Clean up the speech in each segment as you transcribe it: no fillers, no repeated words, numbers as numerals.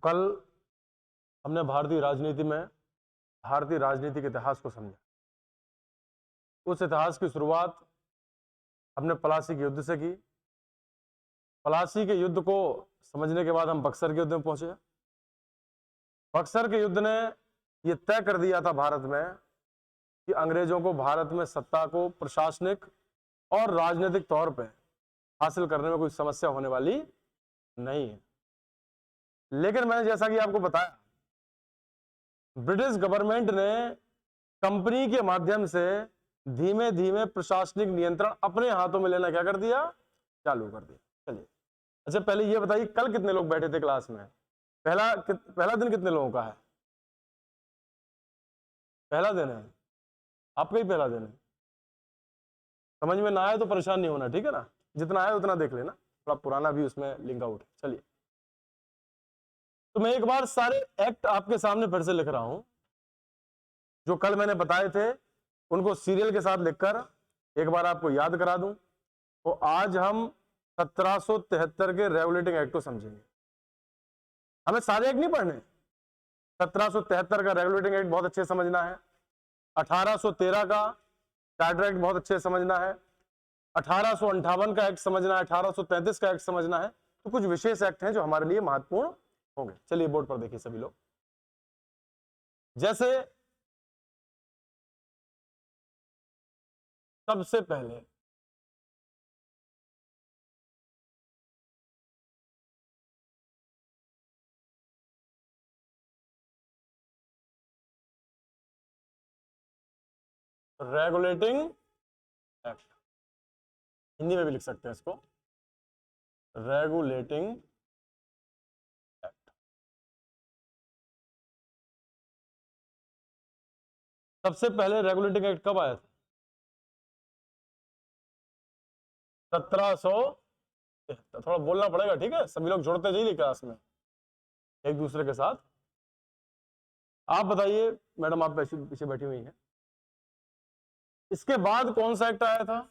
कल हमने भारतीय राजनीति के इतिहास को समझा। उस इतिहास की शुरुआत हमने प्लासी के युद्ध से की। प्लासी के युद्ध को समझने के बाद हम बक्सर के युद्ध में पहुंचे। बक्सर के युद्ध ने यह तय कर दिया था भारत में कि अंग्रेजों को भारत में सत्ता को प्रशासनिक और राजनीतिक तौर पे हासिल करने में कोई समस्या होने वाली नहीं है। लेकिन मैंने जैसा कि आपको बताया, ब्रिटिश गवर्नमेंट ने कंपनी के माध्यम से धीमे धीमे प्रशासनिक नियंत्रण अपने हाथों में लेना क्या कर दिया, चालू कर दिया। चलिए, अच्छा पहले ये बताइए कल कितने लोग बैठे थे क्लास में? पहला दिन कितने लोगों का है? पहला दिन है, आपका ही पहला दिन है। समझ में ना आए तो परेशान नहीं होना, ठीक है ना? जितना आए उतना देख लेना, थोड़ा पुराना भी उसमें लिंक आउट है। चलिए, तो मैं एक बार सारे एक्ट आपके सामने फिर से लिख रहा हूं जो कल मैंने बताए थे, उनको सीरियल के साथ लिखकर एक बार आपको याद करा दूं। तो आज हम 1773 के रेगुलेटिंग एक्ट को समझेंगे। हमें सारे एक्ट नहीं पढ़ने। 1773 का रेगुलेटिंग एक्ट बहुत अच्छे समझना है। 1813 का चार्टर एक्ट बहुत अच्छे समझना है। 1858 का एक्ट समझना है। 1833 का एक्ट समझना है। तो कुछ विशेष एक्ट हैं जो हमारे लिए महत्वपूर्ण होंगे। चलिए बोर्ड पर देखिए सभी लोग। जैसे सबसे पहले रेगुलेटिंग एक्ट, हिंदी में भी लिख सकते हैं इसको, रेगुलेटिंग एक्ट। सबसे पहले रेगुलेटिंग एक्ट कब आया था? 1773। थोड़ा बोलना पड़ेगा, ठीक है? सभी लोग जुड़ते जाइए क्लास में एक दूसरे के साथ। आप बताइए मैडम, आप पीछे बैठी हुई हैं, इसके बाद कौन सा एक्ट आया था?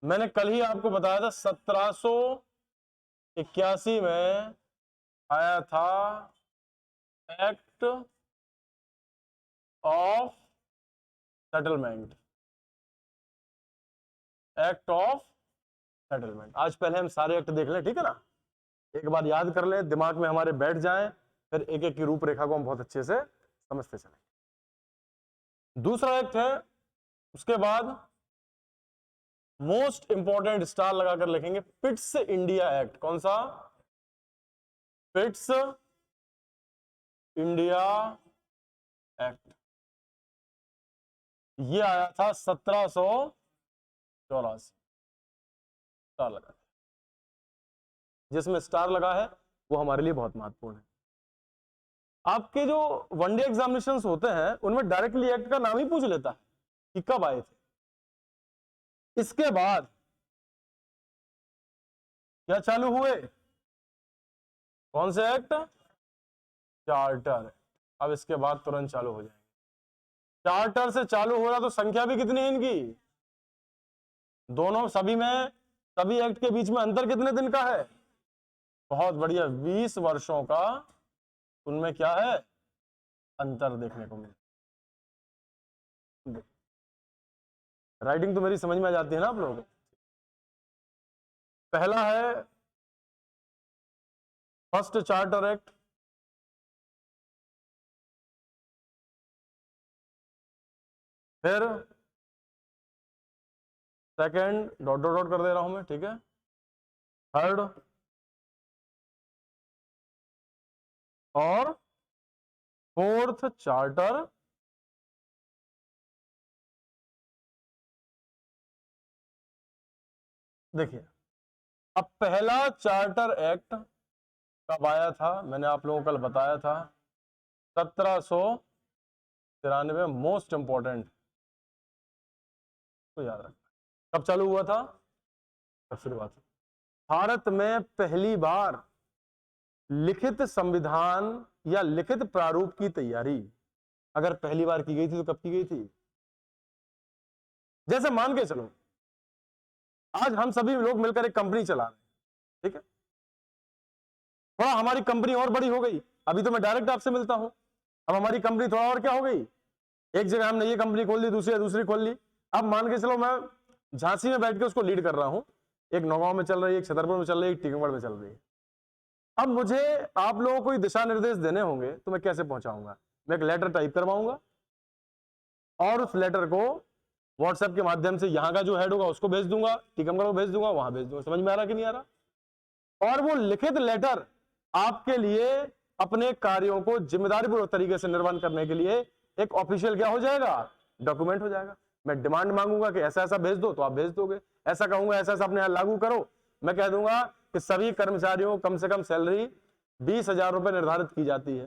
मैंने कल ही आपको बताया था 1781 में आया था act of settlement. Act of settlement. आज पहले हम सारे एक्ट देख लें, ठीक है ना? एक बार याद कर लें, दिमाग में हमारे बैठ जाएं, फिर एक एक की रूपरेखा को हम बहुत अच्छे से समझते चलें। दूसरा एक्ट है, उसके बाद मोस्ट इंपॉर्टेंट स्टार लगाकर लिखेंगे, पिट्स इंडिया एक्ट। कौन सा? Pitt's India act. ये आया था 1784। स्टार लगा, जिसमें स्टार लगा है वो हमारे लिए बहुत महत्वपूर्ण है। आपके जो वनडे एग्जामिनेशंस होते हैं उनमें डायरेक्टली एक्ट का नाम ही पूछ लेता है कि कब आए थे। इसके बाद क्या चालू हुए? कौन से एक्ट? चार्टर। अब इसके बाद तुरंत चालू हो जाएंगे। चार्टर से चालू हो रहा तो संख्या भी कितनी है इनकी? दोनों सभी एक्ट के बीच में अंतर कितने दिन का है? बहुत बढ़िया, 20 वर्षों का उनमें क्या है? अंतर देखने को मिले। राइटिंग तो मेरी समझ में आ जाती है ना आप लोगों को? पहला है फर्स्ट चार्टर एक्ट, फिर सेकंड डॉट डॉट डॉट कर दे रहा हूं मैं, ठीक है, थर्ड और फोर्थ चार्टर। देखिए, अब पहला चार्टर एक्ट कब आया था? मैंने आप लोगों को कल बताया था 1793। मोस्ट इंपॉर्टेंट तो याद रखना। कब चालू हुआ था? कब शुरुआत? भारत में पहली बार लिखित संविधान या लिखित प्रारूप की तैयारी अगर पहली बार की गई थी तो कब की गई थी? जैसे मान के चलो आज हम सभी लोग मिलकर एक कंपनी चला रहे हैं, ठीक है, थोड़ा हमारी कंपनी और बड़ी हो गई, अभी तो मैं डायरेक्ट आपसे मिलता हूं, अब हमारी कंपनी थोड़ा और क्या हो गई, एक जगह हमने ये कंपनी खोल ली, दूसरी खोल ली, अब मान के चलो मैं झांसी में बैठ के उसको लीड कर रहा हूं, एक नौगांव में चल रही है, एक छतरपुर में चल रही है, एक टीकमगढ़ में चल रही है। अब मुझे आप लोगों को दिशा निर्देश देने होंगे तो मैं कैसे पहुंचाऊंगा, मैं एक लेटर टाइप करवाऊंगा और उस लेटर को व्हाट्सएप के माध्यम से यहां का जो हेड होगा उसको भेज दूंगा, टीकमगढ़ को भेज दूंगा, वहां भेज दूंगा। समझ में आ रहा कि नहीं आ रहा? और वो लिखित लेटर आपके लिए अपने कार्यों को जिम्मेदारीपूर्वक तरीके से निर्वहन करने के लिए एक ऑफिशियल क्या हो जाएगा, डॉक्यूमेंट हो जाएगा। मैं डिमांड मांगूंगा कि ऐसा ऐसा भेज दो तो आप भेज दोगे, ऐसा कहूंगा ऐसा ऐसा अपने यहां लागू करो, मैं कह दूंगा कि सभी कर्मचारियों को कम से कम सैलरी 20,000 रुपए निर्धारित की जाती है,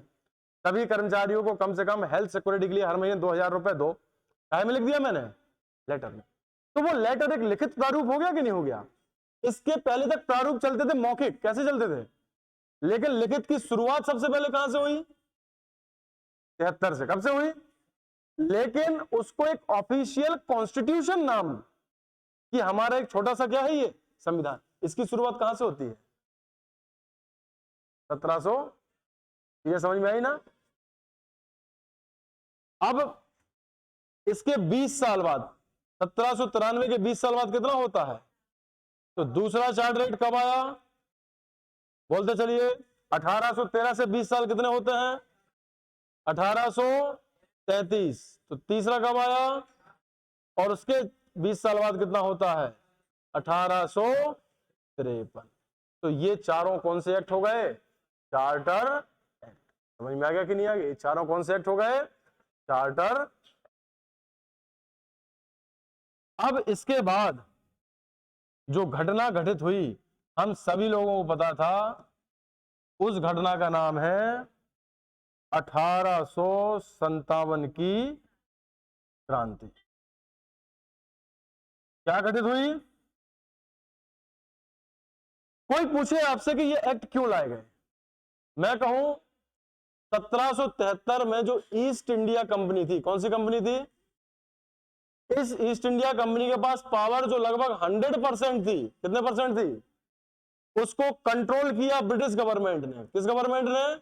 सभी कर्मचारियों को कम से कम हेल्थ सिक्योरिटी के लिए हर महीने 2,000 रुपए दो, काय में लिख दिया मैंने, लेटर में। तो वो लेटर एक लिखित प्रारूप हो गया कि नहीं हो गया? इसके पहले तक प्रारूप चलते थे मौखिक, कैसे चलते थे, लेकिन लिखित की शुरुआत सबसे पहले कहां से हुई, 73 से। कब से हुई? लेकिन उसको एक ऑफिशियल कॉन्स्टिट्यूशन नाम कि हमारा एक छोटा सा क्या है ये संविधान, इसकी शुरुआत कहां से होती है, 1700। ये समझ में आई ना? अब इसके 20 साल बाद, 1793 के 20 साल बाद कितना होता है, तो दूसरा चार्ट रेट कब आया, बोलते चलिए, 1813 से 20 साल कितने होते हैं, 1833। तो तीसरा कब आया, और उसके 20 साल बाद कितना होता है, 1853। तो ये चारों कौन से एक्ट हो गए, चार्टर एक्ट। समझ में आ गया कि नहीं आ गया? चारों कौन से एक्ट हो गए, चार्टर। अब इसके बाद जो घटना घटित हुई, हम सभी लोगों को पता था, उस घटना का नाम है 1857 की क्रांति। क्या घटित हुई? कोई पूछे आपसे कि ये एक्ट क्यों लाए गए, मैं कहूं 1773 में जो ईस्ट इंडिया कंपनी थी, कौन सी कंपनी थी, इस ईस्ट इंडिया कंपनी के पास पावर जो लगभग 100% थी, कितने परसेंट थी, उसको कंट्रोल किया ब्रिटिश गवर्नमेंट ने। किस गवर्नमेंट ने?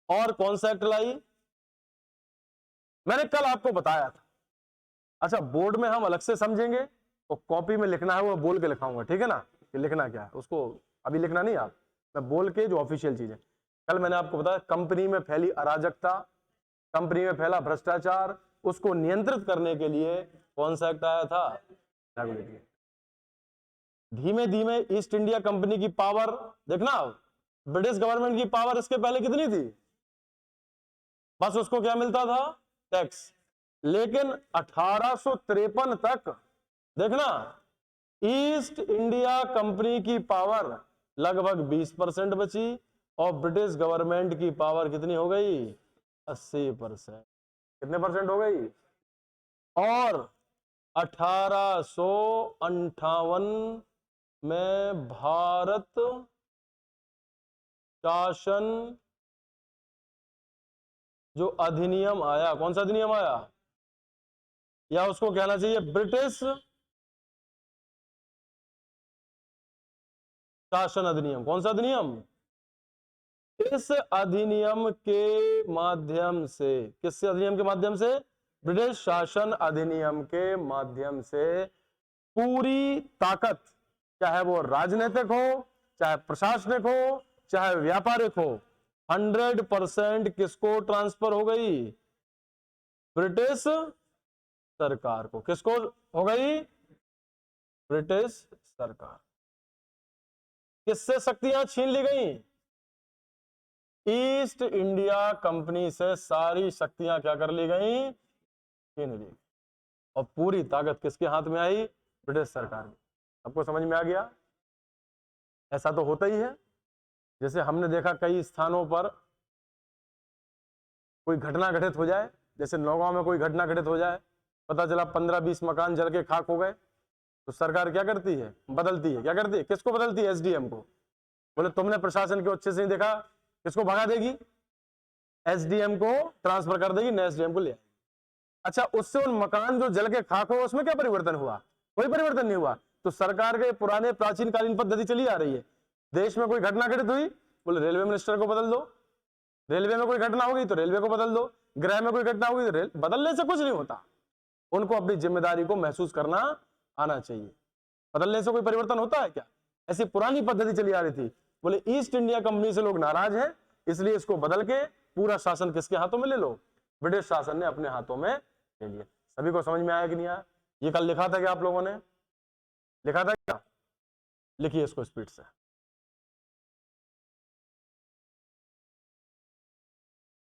और कौन सा एक्ट लाई, मैंने कल आपको बताया था। अच्छा, बोर्ड में हम अलग से समझेंगे, तो कॉपी में लिखना है वो बोल के लिखाऊंगा, ठीक है ना, कि लिखना क्या है उसको अभी लिखना नहीं, आप मैं बोल के जो ऑफिशियल चीज है। कल मैंने आपको बताया कंपनी में फैली अराजकता, कंपनी में फैला भ्रष्टाचार, उसको नियंत्रित करने के लिए कौन सा एक्ट आया था, रेगुलेटरी। धीमे धीमे ईस्ट इंडिया कंपनी की पावर देखना, ब्रिटिश गवर्नमेंट की पावर इसके पहले कितनी थी, बस उसको क्या मिलता था, टैक्स। लेकिन 1853 तक देखना, ईस्ट इंडिया कंपनी की पावर लगभग 20% बची और ब्रिटिश गवर्नमेंट की पावर कितनी हो गई, 80%। कितने परसेंट हो गई? और 1858 में भारत शासन जो अधिनियम आया, कौन सा अधिनियम आया, या उसको कहना चाहिए ब्रिटिश शासन अधिनियम। कौन सा अधिनियम? इस अधिनियम के माध्यम से, किस अधिनियम के माध्यम से, ब्रिटिश शासन अधिनियम के माध्यम से पूरी ताकत, चाहे वो राजनीतिक हो, चाहे प्रशासनिक हो, चाहे व्यापारिक हो, 100% किसको ट्रांसफर हो गई, ब्रिटिश सरकार को। किसको हो गई, ब्रिटिश सरकार। किससे शक्तियां छीन ली गई, ईस्ट इंडिया कंपनी से सारी शक्तियां क्या कर ली गई, छीन ली, और पूरी ताकत किसके हाथ में आई, ब्रिटिश सरकार में। आपको समझ में आ गया? ऐसा तो होता ही है, जैसे हमने देखा कई स्थानों पर कोई घटना घटित हो जाए, जैसे नौगांव में कोई घटना घटित हो जाए, पता चला 15-20 मकान जल के खाक हो गए, तो सरकार क्या करती है, बदलती है। क्या करती है, किसको बदलती है, एसडीएम को। बोले तुमने प्रशासन को अच्छे से नहीं देखा, किसको भगा देगी, एसडीएम को ट्रांसफर कर देगी, नए एसडीएम को ले आएगी। अच्छा, उससे उन मकान जो जल के खाक हो उसमें क्या परिवर्तन हुआ, कोई परिवर्तन नहीं हुआ। तो सरकार के पुराने प्राचीन कालीन पद्धति चली आ रही है। देश में कोई घटना घटित हुई, बोले रेलवे मिनिस्टर को बदल दो, रेलवे में कोई घटना होगी तो रेलवे को बदल दो, गृह में कोई घटना होगी तो बदलने से कुछ नहीं होता। उनको अपनी जिम्मेदारी को महसूस करना आना चाहिए। बदलने से कोई परिवर्तन होता है क्या? ऐसी पुरानी पद्धति चली आ रही थी। बोले ईस्ट इंडिया कंपनी से लोग नाराज हैं, इसलिए इसको बदल के पूरा शासन किसके हाथों में ले लो? ब्रिटिश शासन ने अपने हाथों में ले लिया। सभी को समझ में आया कि नहीं आया? ये कल लिखा था क्या आप लोगों ने? लिखा था क्या? लिखिए इसको स्पीड से।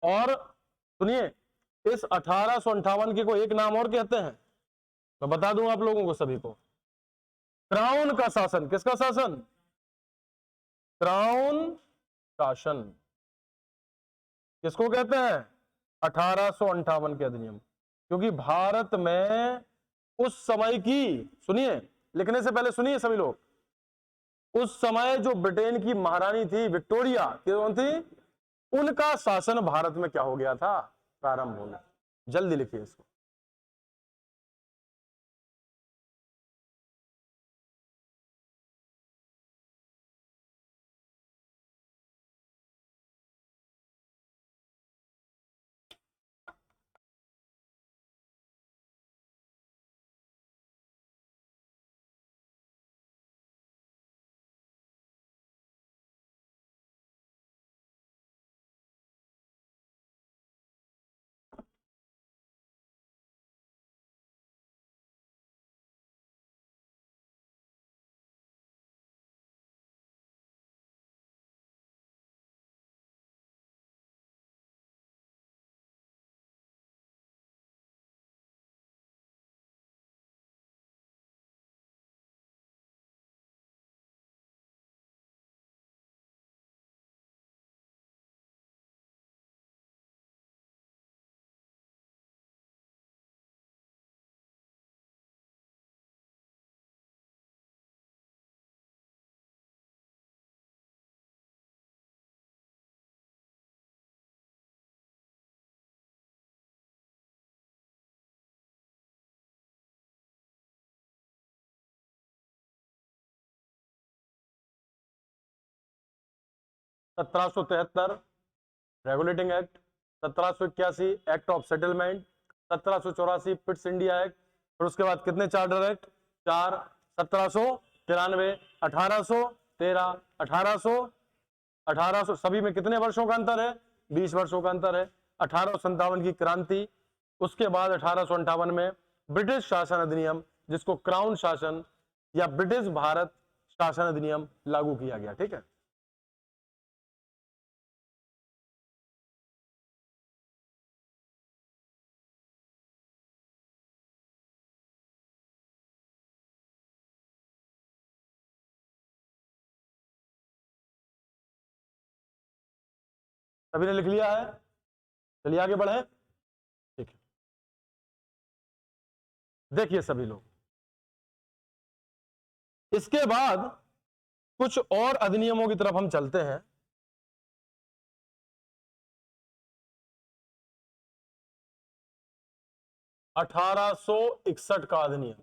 और सुनिए, इस 1858 के को एक नाम और कहते हैं, मैं बता दूं आप लोगों को सभी को। क्राउन का शासन। किसका शासन? क्राउन शासन। किसको कहते हैं? 1858 के अधिनियम। क्योंकि भारत में उस समय की, सुनिए, लिखने से पहले सुनिए सभी लोग, उस समय जो ब्रिटेन की महारानी थी विक्टोरिया, कौन थी, उनका शासन भारत में क्या हो गया था? प्रारंभ हो गया। जल्दी लिखिए इसको। (1773) regulating act, 1781 act of settlement, 1784 Pitt's India act, और उसके बाद कितने चार्टर एक्ट? 4। 1793, 1813, 1800, सभी में कितने वर्षों का अंतर है? 20 वर्षों का अंतर है। 1857 की क्रांति, उसके बाद 1858 में ब्रिटिश शासन अधिनियम, जिसको क्राउन शासन या ब्रिटिश भारत शासन अधिनियम लागू किया गया। ठीक है, सभी ने लिख लिया है? चलिए आगे बढ़े। ठीक है, देखिए सभी लोग, इसके बाद कुछ और अधिनियमों की तरफ हम चलते हैं। (1861) का अधिनियम।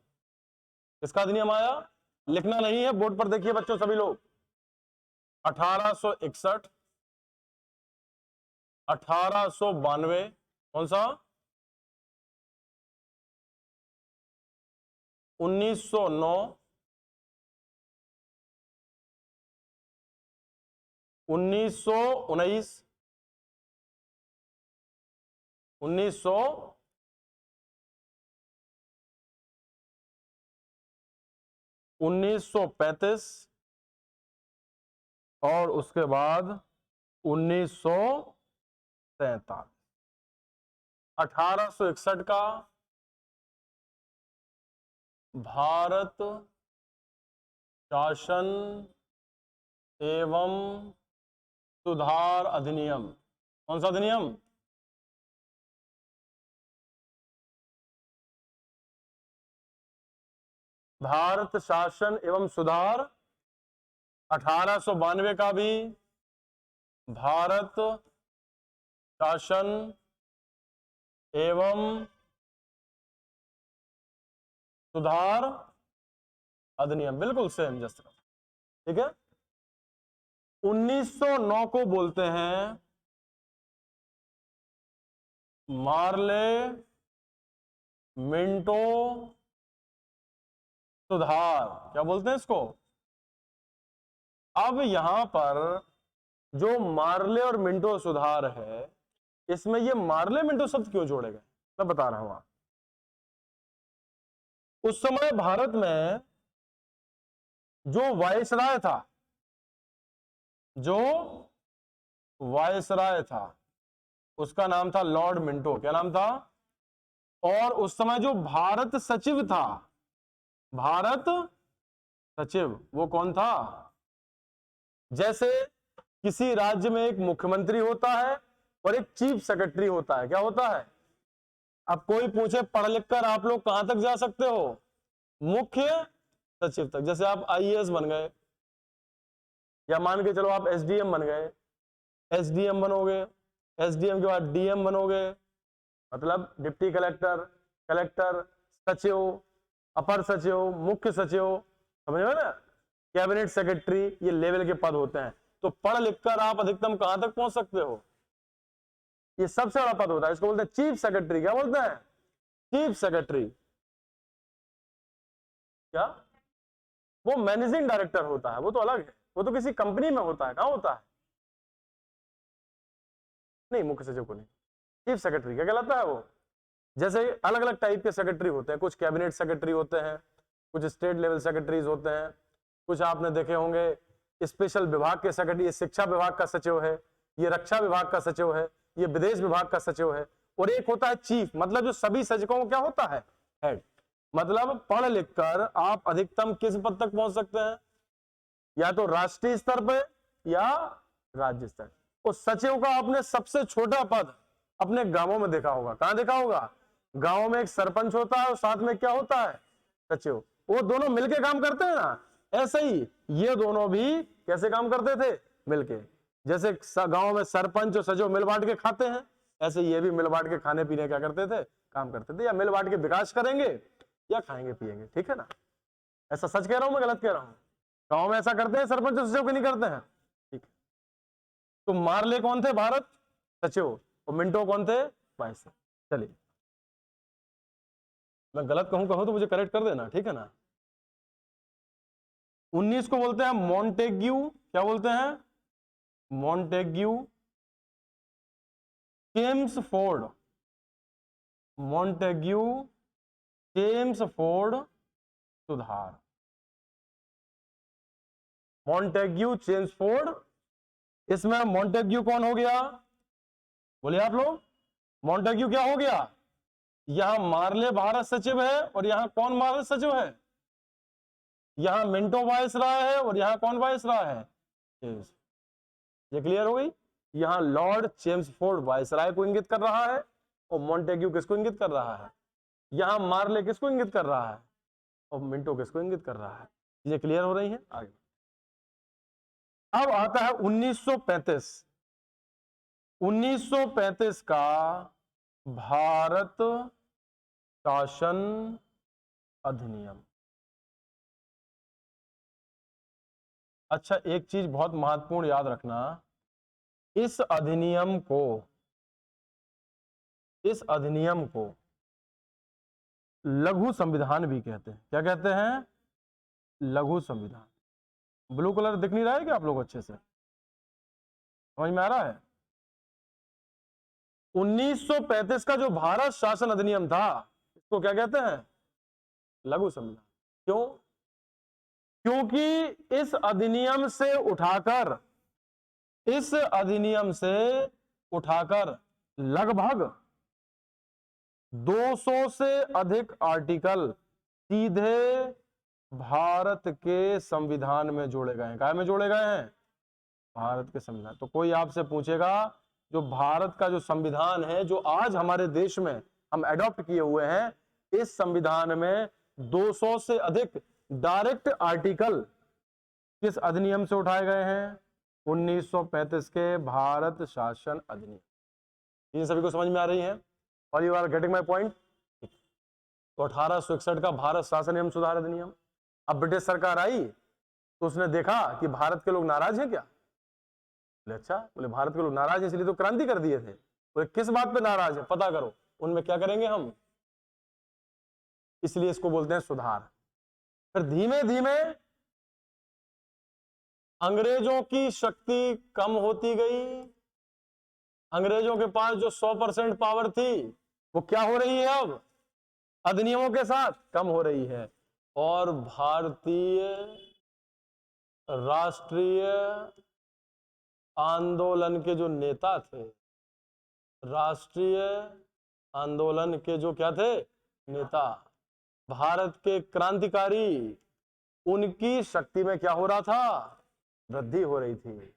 किसका अधिनियम आया? लिखना नहीं है, बोर्ड पर देखिए बच्चों सभी लोग। 1861, 1892, कौन सा? 1909, 1919, 1935, और उसके बाद 1947। 1861 का भारत शासन एवं सुधार अधिनियम। कौन सा अधिनियम? भारत शासन एवं सुधार। 1892 का भी भारत शासन एवं सुधार अधिनियम, बिल्कुल सेम जस्ट, ठीक है। 1909 को बोलते हैं मार्ले मिंटो सुधार, क्या बोलते हैं इसको। अब यहां पर जो मार्ले और मिंटो सुधार है, इसमें ये मार्ले मिंटो शब्द क्यों जोड़े गए, मैं बता रहा हूं। उस समय भारत में जो वायसराय था, जो वायसराय था, उसका नाम था लॉर्ड मिंटो। क्या नाम था। और उस समय जो भारत सचिव था, भारत सचिव, वो कौन था। जैसे किसी राज्य में एक मुख्यमंत्री होता है और एक चीफ सेक्रेटरी होता है, क्या होता है। अब कोई पूछे पढ़ लिख कर आप लोग कहां तक जा सकते हो, मुख्य सचिव तक। जैसे आप आईएएस बन गए, या मान के चलो आप एसडीएम बन गए, एसडीएम बनोगे, एसडीएम के बाद डीएम बनोगे, मतलब डिप्टी कलेक्टर, कलेक्टर, सचिव, अपर सचिव, मुख्य सचिव, समझ में ना, कैबिनेट सेक्रेटरी, ये लेवल के पद होते हैं। तो पढ़ लिखकर आप अधिकतम कहां तक पहुंच सकते हो, ये सबसे बड़ा पद होता है, इसको बोलते हैं चीफ सेक्रेटरी। क्या बोलते हैं, चीफ सेक्रेटरी। क्या, वो मैनेजिंग डायरेक्टर होता है, वो तो अलग है, वो तो किसी कंपनी में होता है। कहां होता है, नहीं मुख्य सचिव को नहीं, चीफ सेक्रेटरी क्या कहलाता है वो। जैसे अलग अलग टाइप के सेक्रेटरी होते हैं, कुछ कैबिनेट सेक्रेटरी होते हैं, कुछ स्टेट लेवल सेक्रेटरीज होते हैं, कुछ आपने देखे होंगे स्पेशल विभाग के सेक्रेटरी, ये शिक्षा विभाग का सचिव है, ये रक्षा विभाग का सचिव है, ये विदेश विभाग का सचिव है। और एक होता है चीफ, मतलब जो सभी सचिवों को क्या होता है, हेड। मतलब पढ़ लिख कर आप अधिकतम किस पद तक पहुंच सकते हैं, या तो राष्ट्रीय स्तर पे या राज्य स्तर। उस सचिव का आपने सबसे छोटा पद अपने गांवों में देखा होगा। कहां देखा होगा, गांव में एक सरपंच होता है और साथ में क्या होता है, सचिव। वो दोनों मिलके काम करते हैं ना। ऐसे ही ये दोनों भी कैसे काम करते थे, मिलके। जैसे गांव में सरपंच और सचिव मिल बांट के खाते हैं, ऐसे ये भी मिल बांट के खाने पीने क्या करते थे, काम करते थे, या मिल बांट के विकास करेंगे या खाएंगे पिएंगे, ठीक है ना। ऐसा सच कह रहा हूं मैं, गलत कह रहा हूं। गांव में ऐसा करते हैं सरपंच और सचिव के नहीं करते हैं, ठीक है। तो मार्ले कौन थे, भारत सचिव, और मिंटो कौन थे, वाइस। चलिए, मैं गलत कहूं तो मुझे करेक्ट कर देना, ठीक है ना। 19 को बोलते हैं मॉन्टेग्यू, क्या बोलते हैं, मॉन्टेग्यू चेम्सफोर्ड, मॉन्टेग्यू चेम्सफोर्ड सुधार, मॉन्टेग्यू चेम्सफोर्ड। इसमें मॉन्टेग्यू कौन हो गया, बोलिए आप लोग, मॉन्टेग्यू क्या हो गया। यहां मार्ले भारत सचिव है और यहां कौन भारत सचिव है, यहां मिंटो वायसराय है और यहां कौन वायसराय है, ये क्लियर हो गई। यहां लॉर्ड चेम्सफोर्ड वायसराय को इंगित कर रहा है और मॉन्टेग्यू किसको इंगित कर रहा है, यहां मार्ले किसको इंगित कर रहा है और मिंटो किसको इंगित कर रहा है। ये क्लियर हो रही है। आगे अब आता है 1935। 1935 का भारत शासन अधिनियम। अच्छा, एक चीज बहुत महत्वपूर्ण याद रखना, इस अधिनियम को लघु संविधान भी कहते हैं। क्या कहते हैं, लघु संविधान। ब्लू कलर दिख नहीं रहा है क्या आप लोग, अच्छे से समझ में आ रहा है। 1935 का जो भारत शासन अधिनियम था, इसको क्या कहते हैं, लघु संविधान। क्यों, क्योंकि इस अधिनियम से उठाकर लगभग 200 से अधिक आर्टिकल सीधे भारत के संविधान में जोड़े गए हैं। काय में जोड़े गए हैं, भारत के संविधान। तो कोई आपसे पूछेगा जो भारत का जो संविधान है, जो आज हमारे देश में हम एडॉप्ट किए हुए हैं, इस संविधान में 200 से अधिक डायरेक्ट आर्टिकल किस अधिनियम से उठाए गए हैं, 1935 के भारत शासन अधिनियम। इन सभी को समझ में आ रही है, और you are getting my point. तो 1861 का भारत शासन एवं सुधार अधिनियम, अब ब्रिटिश सरकार आई तो उसने देखा कि भारत के लोग नाराज हैं क्या? बोले अच्छा, बोले भारत के लोग नाराज हैं इसलिए तो क्रांति कर दिए थे। बोले किस बात पे नाराज है पता करो, उनमें क्या करेंगे हम, इसलिए इसको बोलते हैं सुधार। फिर धीमे धीमे अंग्रेजों की शक्ति कम होती गई। अंग्रेजों के पास जो 100% पावर थी वो क्या हो रही है अब अधिनियमों के साथ कम हो रही है, और भारतीय राष्ट्रीय आंदोलन के जो नेता थे, राष्ट्रीय आंदोलन के जो क्या थे नेता, भारत के क्रांतिकारी, उनकी शक्ति में क्या हो रहा था, वृद्धि हो रही थी।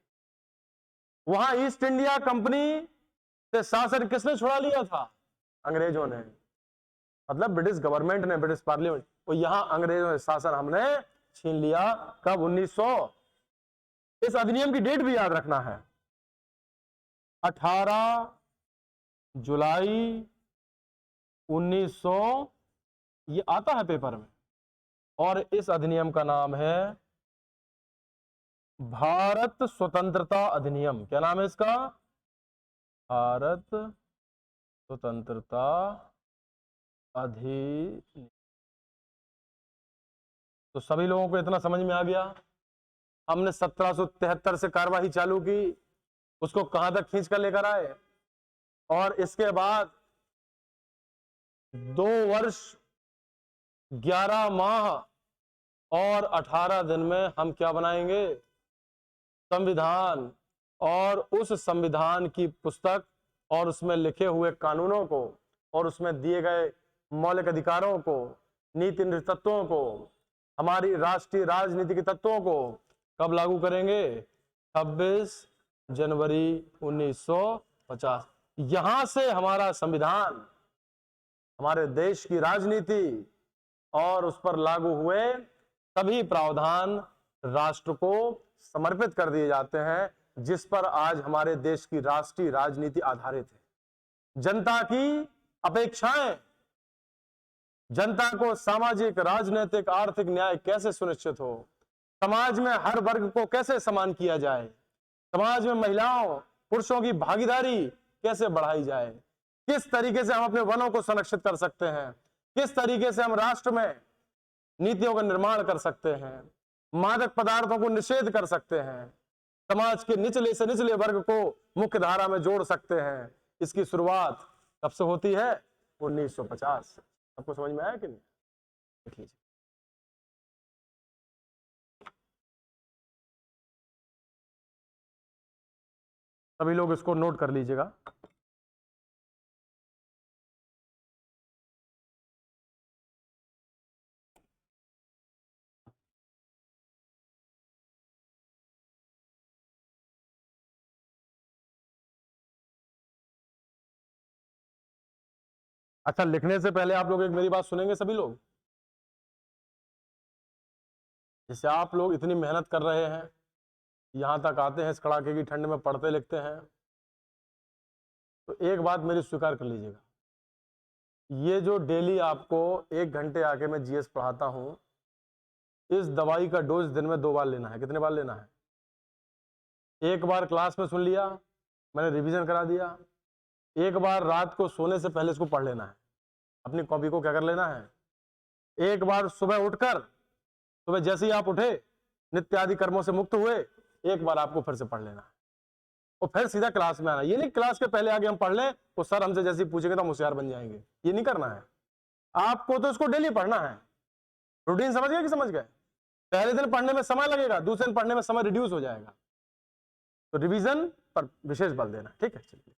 वहां ईस्ट इंडिया कंपनी से शासन किसने छुड़ा लिया था, अंग्रेजों ने, मतलब ब्रिटिश गवर्नमेंट ने, ब्रिटिश पार्लियामेंट, तो यहां अंग्रेजों ने शासन हमने छीन लिया। कब? 1900। इस अधिनियम की डेट भी याद रखना है, 18 जुलाई 1900, ये आता है पेपर में। और इस अधिनियम का नाम है भारत स्वतंत्रता अधिनियम। क्या नाम है इसका? भारत स्वतंत्रता अधिनियम। तो सभी लोगों को इतना समझ में आ गया। हमने 1773 से कार्यवाही चालू की, उसको कहां तक खींच कर लेकर आए, और इसके बाद 2 वर्ष 11 माह और 18 दिन में हम क्या बनाएंगे, संविधान। और उस संविधान की पुस्तक और उसमें लिखे हुए कानूनों को और उसमें दिए गए मौलिक अधिकारों को, नीति तत्वों को, हमारी राष्ट्रीय राजनीति के तत्वों को कब लागू करेंगे? 26 जनवरी 1950। यहां से हमारा संविधान, हमारे देश की राजनीति और उस पर लागू हुए सभी प्रावधान राष्ट्र को समर्पित कर दिए जाते हैं, जिस पर आज हमारे देश की राष्ट्रीय राजनीति आधारित है। जनता की अपेक्षाएं, जनता को सामाजिक, राजनीतिक, आर्थिक न्याय कैसे सुनिश्चित हो, समाज में हर वर्ग को कैसे समान किया जाए, समाज में महिलाओं पुरुषों की भागीदारी कैसे बढ़ाई जाए, किस तरीके से हम अपने वनों को संरक्षित कर सकते हैं, किस तरीके से हम राष्ट्र में नीतियों का निर्माण कर सकते हैं, मादक पदार्थों को निषेध कर सकते हैं, समाज के निचले से निचले वर्ग को मुख्य धारा में जोड़ सकते हैं। इसकी शुरुआत कब से होती है? 1950। आपको समझ में आया कि नहीं? देख लीजिए। सभी लोग इसको नोट कर लीजिएगा। अच्छा, लिखने से पहले आप लोग एक मेरी बात सुनेंगे सभी लोग। जैसे आप लोग इतनी मेहनत कर रहे हैं, यहां तक आते हैं इस कड़ाके की ठंड में, पढ़ते लिखते हैं, तो एक बात मेरी स्वीकार कर लीजिएगा, ये जो डेली आपको 1 घंटे आके मैं जीएस पढ़ाता हूं, इस दवाई का डोज दिन में 2 बार लेना है। कितने बार लेना है? एक बार क्लास में सुन लिया, मैंने रिवीजन करा दिया, एक बार रात को सोने से पहले इसको पढ़ लेना है, अपनी कॉपी को क्या कर लेना है, एक बार सुबह उठकर, सुबह जैसे ही आप उठे, नित्य आदि कर्मों से मुक्त हुए, एक बार आपको फिर से पढ़ लेना है, और फिर सीधा क्लास में आना। ये नहीं क्लास के पहले आगे हम पढ़ लें तो सर हमसे जैसे ही पूछेंगे तो हम होशियार बन जाएंगे, ये नहीं करना है आपको। तो इसको डेली पढ़ना है। रूटीन समझ गए कि समझ गए? पहले दिन पढ़ने में समय लगेगा, दूसरे दिन पढ़ने में समय रिड्यूस हो जाएगा। तो रिवीजन पर विशेष बल देना, ठीक है? चलिए।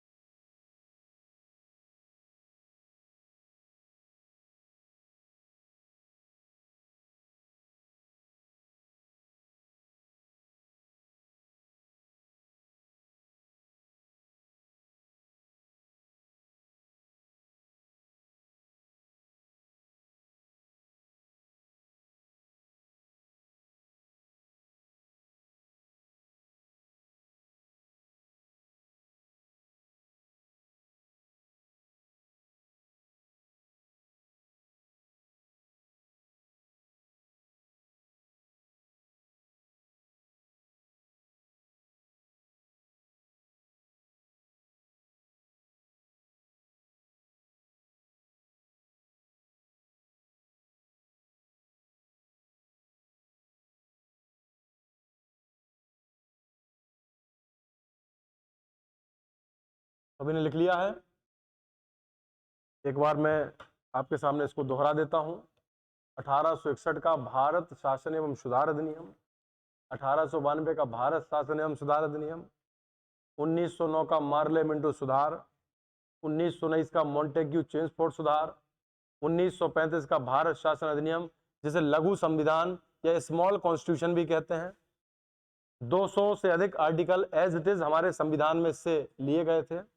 सभी ने लिख लिया है? एक बार मैं आपके सामने इसको दोहरा देता हूं। 1861 का भारत शासन एवं सुधार अधिनियम, 1892 का भारत शासन एवं सुधार अधिनियम, 1909 का मार्ले मिंटो सुधार, 1919 का मॉन्टेग्यू चेम्सफोर्ड सुधार, 1935 का भारत शासन अधिनियम जिसे लघु संविधान या स्मॉल कॉन्स्टिट्यूशन भी कहते हैं। 200 से अधिक आर्टिकल एज इट इज हमारे संविधान में से लिए गए थे।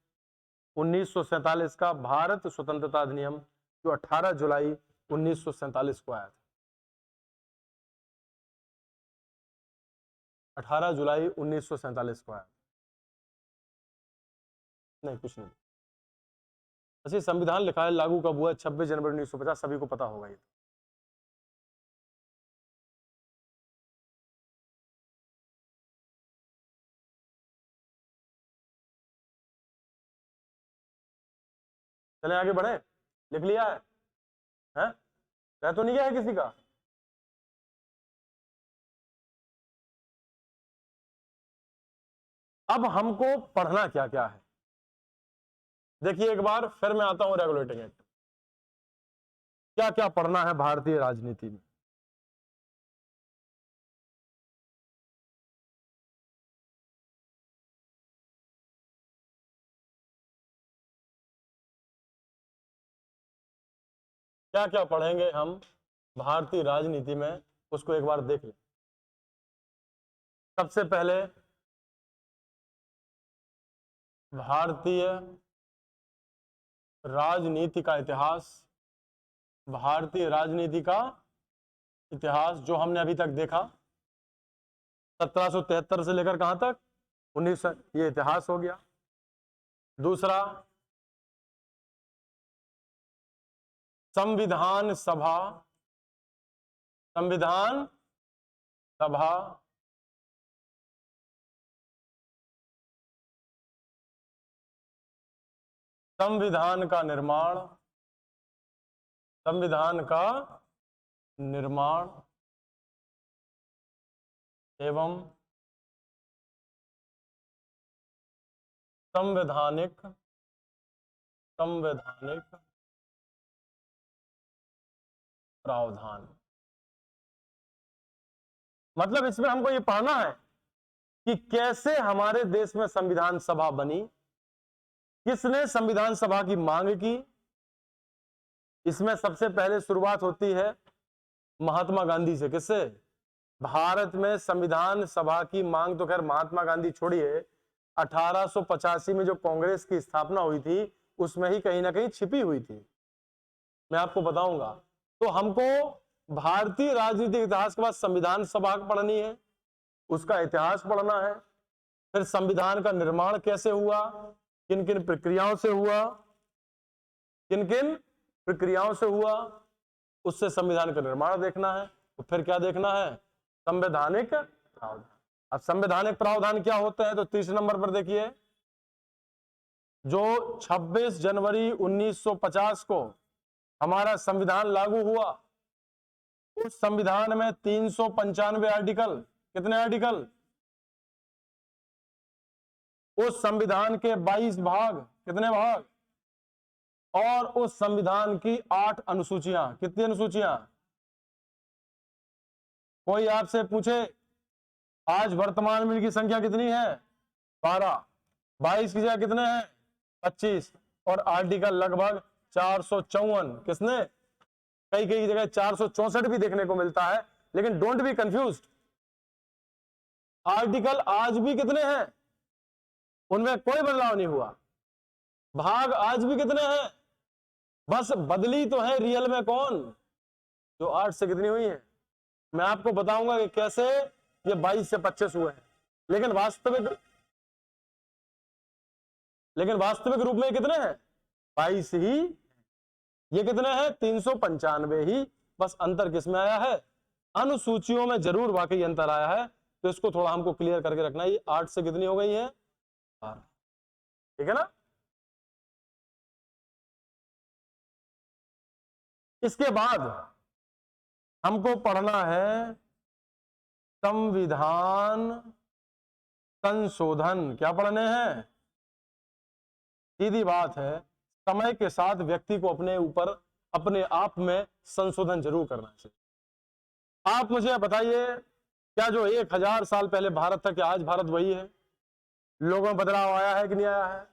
1947 का भारत स्वतंत्रता अधिनियम जो 18 जुलाई 1947 को आया था। 18 जुलाई 1947 को आया। नहीं, कुछ नहीं, ऐसे संविधान लिखा है, लागू कब हुआ? 26 जनवरी 1950, सभी को पता होगा ये। चले आगे बढ़े, लिख लिया है? हैं? रह तो नहीं गया है किसी का? अब हमको पढ़ना क्या क्या है, देखिए एक बार फिर मैं आता हूं रेगुलेटिंग एक्ट। क्या क्या पढ़ना है भारतीय राजनीति में? क्या क्या पढ़ेंगे हम भारतीय राजनीति में, उसको एक बार देख लें। सबसे पहले भारतीय राजनीति का इतिहास, भारतीय राजनीति का इतिहास जो हमने अभी तक देखा 1773 से लेकर कहां तक? 1900, ये इतिहास हो गया। दूसरा, संविधान सभा, संविधान सभा संविधान का निर्माण, संविधान का निर्माण एवं संवैधानिक प्रावधान। मतलब इसमें हमको ये पढ़ना है कि कैसे हमारे देश में संविधान सभा बनी, किसने संविधान सभा की मांग की। इसमें सबसे पहले शुरुआत होती है महात्मा गांधी से। किससे? भारत में संविधान सभा की मांग तो खैर महात्मा गांधी छोड़िए, 1885 में जो कांग्रेस की स्थापना हुई थी उसमें ही कहीं ना कहीं छिपी हुई थी, मैं आपको बताऊंगा। तो हमको भारतीय राजनीतिक इतिहास के बाद संविधान सभा पढ़नी है, उसका इतिहास पढ़ना है, फिर संविधान का निर्माण कैसे हुआ, किन किन प्रक्रियाओं से हुआ, किन किन प्रक्रियाओं से हुआ, उससे संविधान का निर्माण देखना है। तो फिर क्या देखना है? संवैधानिक प्रावधान। अब संवैधानिक प्रावधान क्या होते हैं? तो 30 नंबर पर देखिए, जो 26 जनवरी 1950 को हमारा संविधान लागू हुआ, उस संविधान में 395 आर्टिकल, कितने आर्टिकल? उस संविधान के 22 भाग, कितने भाग? और उस संविधान की 8 अनुसूचियां, कितनी अनुसूचियां? कोई आपसे पूछे आज वर्तमान में इनकी संख्या कितनी है? 12, 22 की जगह कितने हैं? 25, और आर्टिकल लगभग 454। किसने? कई कई जगह 464 भी देखने को मिलता है, लेकिन डोंट बी कंफ्यूज्ड, आर्टिकल आज भी कितने हैं? उनमें कोई बदलाव नहीं हुआ, भाग आज भी कितने हैं, बस बदली तो है रियल में कौन? जो 8 से कितनी हुई है। मैं आपको बताऊंगा कि कैसे ये 22 से 25 हुए हैं, लेकिन वास्तविक रूप में कितने हैं? 22 ही। ये कितने हैं? 395 ही। बस अंतर किसमें आया है? अनुसूचियों में जरूर वाकई अंतर आया है, तो इसको थोड़ा हमको क्लियर करके रखना है। ये 8 से कितनी हो गई है? 12, ठीक है ना? इसके बाद हमको पढ़ना है संविधान संशोधन। क्या पढ़ने हैं? सीधी बात है, समय के साथ व्यक्ति को अपने ऊपर अपने आप में संशोधन जरूर करना चाहिए। आप मुझे बताइए, क्या जो 1000 साल पहले भारत था, क्या आज भारत वही है? लोगों में बदलाव आया है कि नहीं आया है?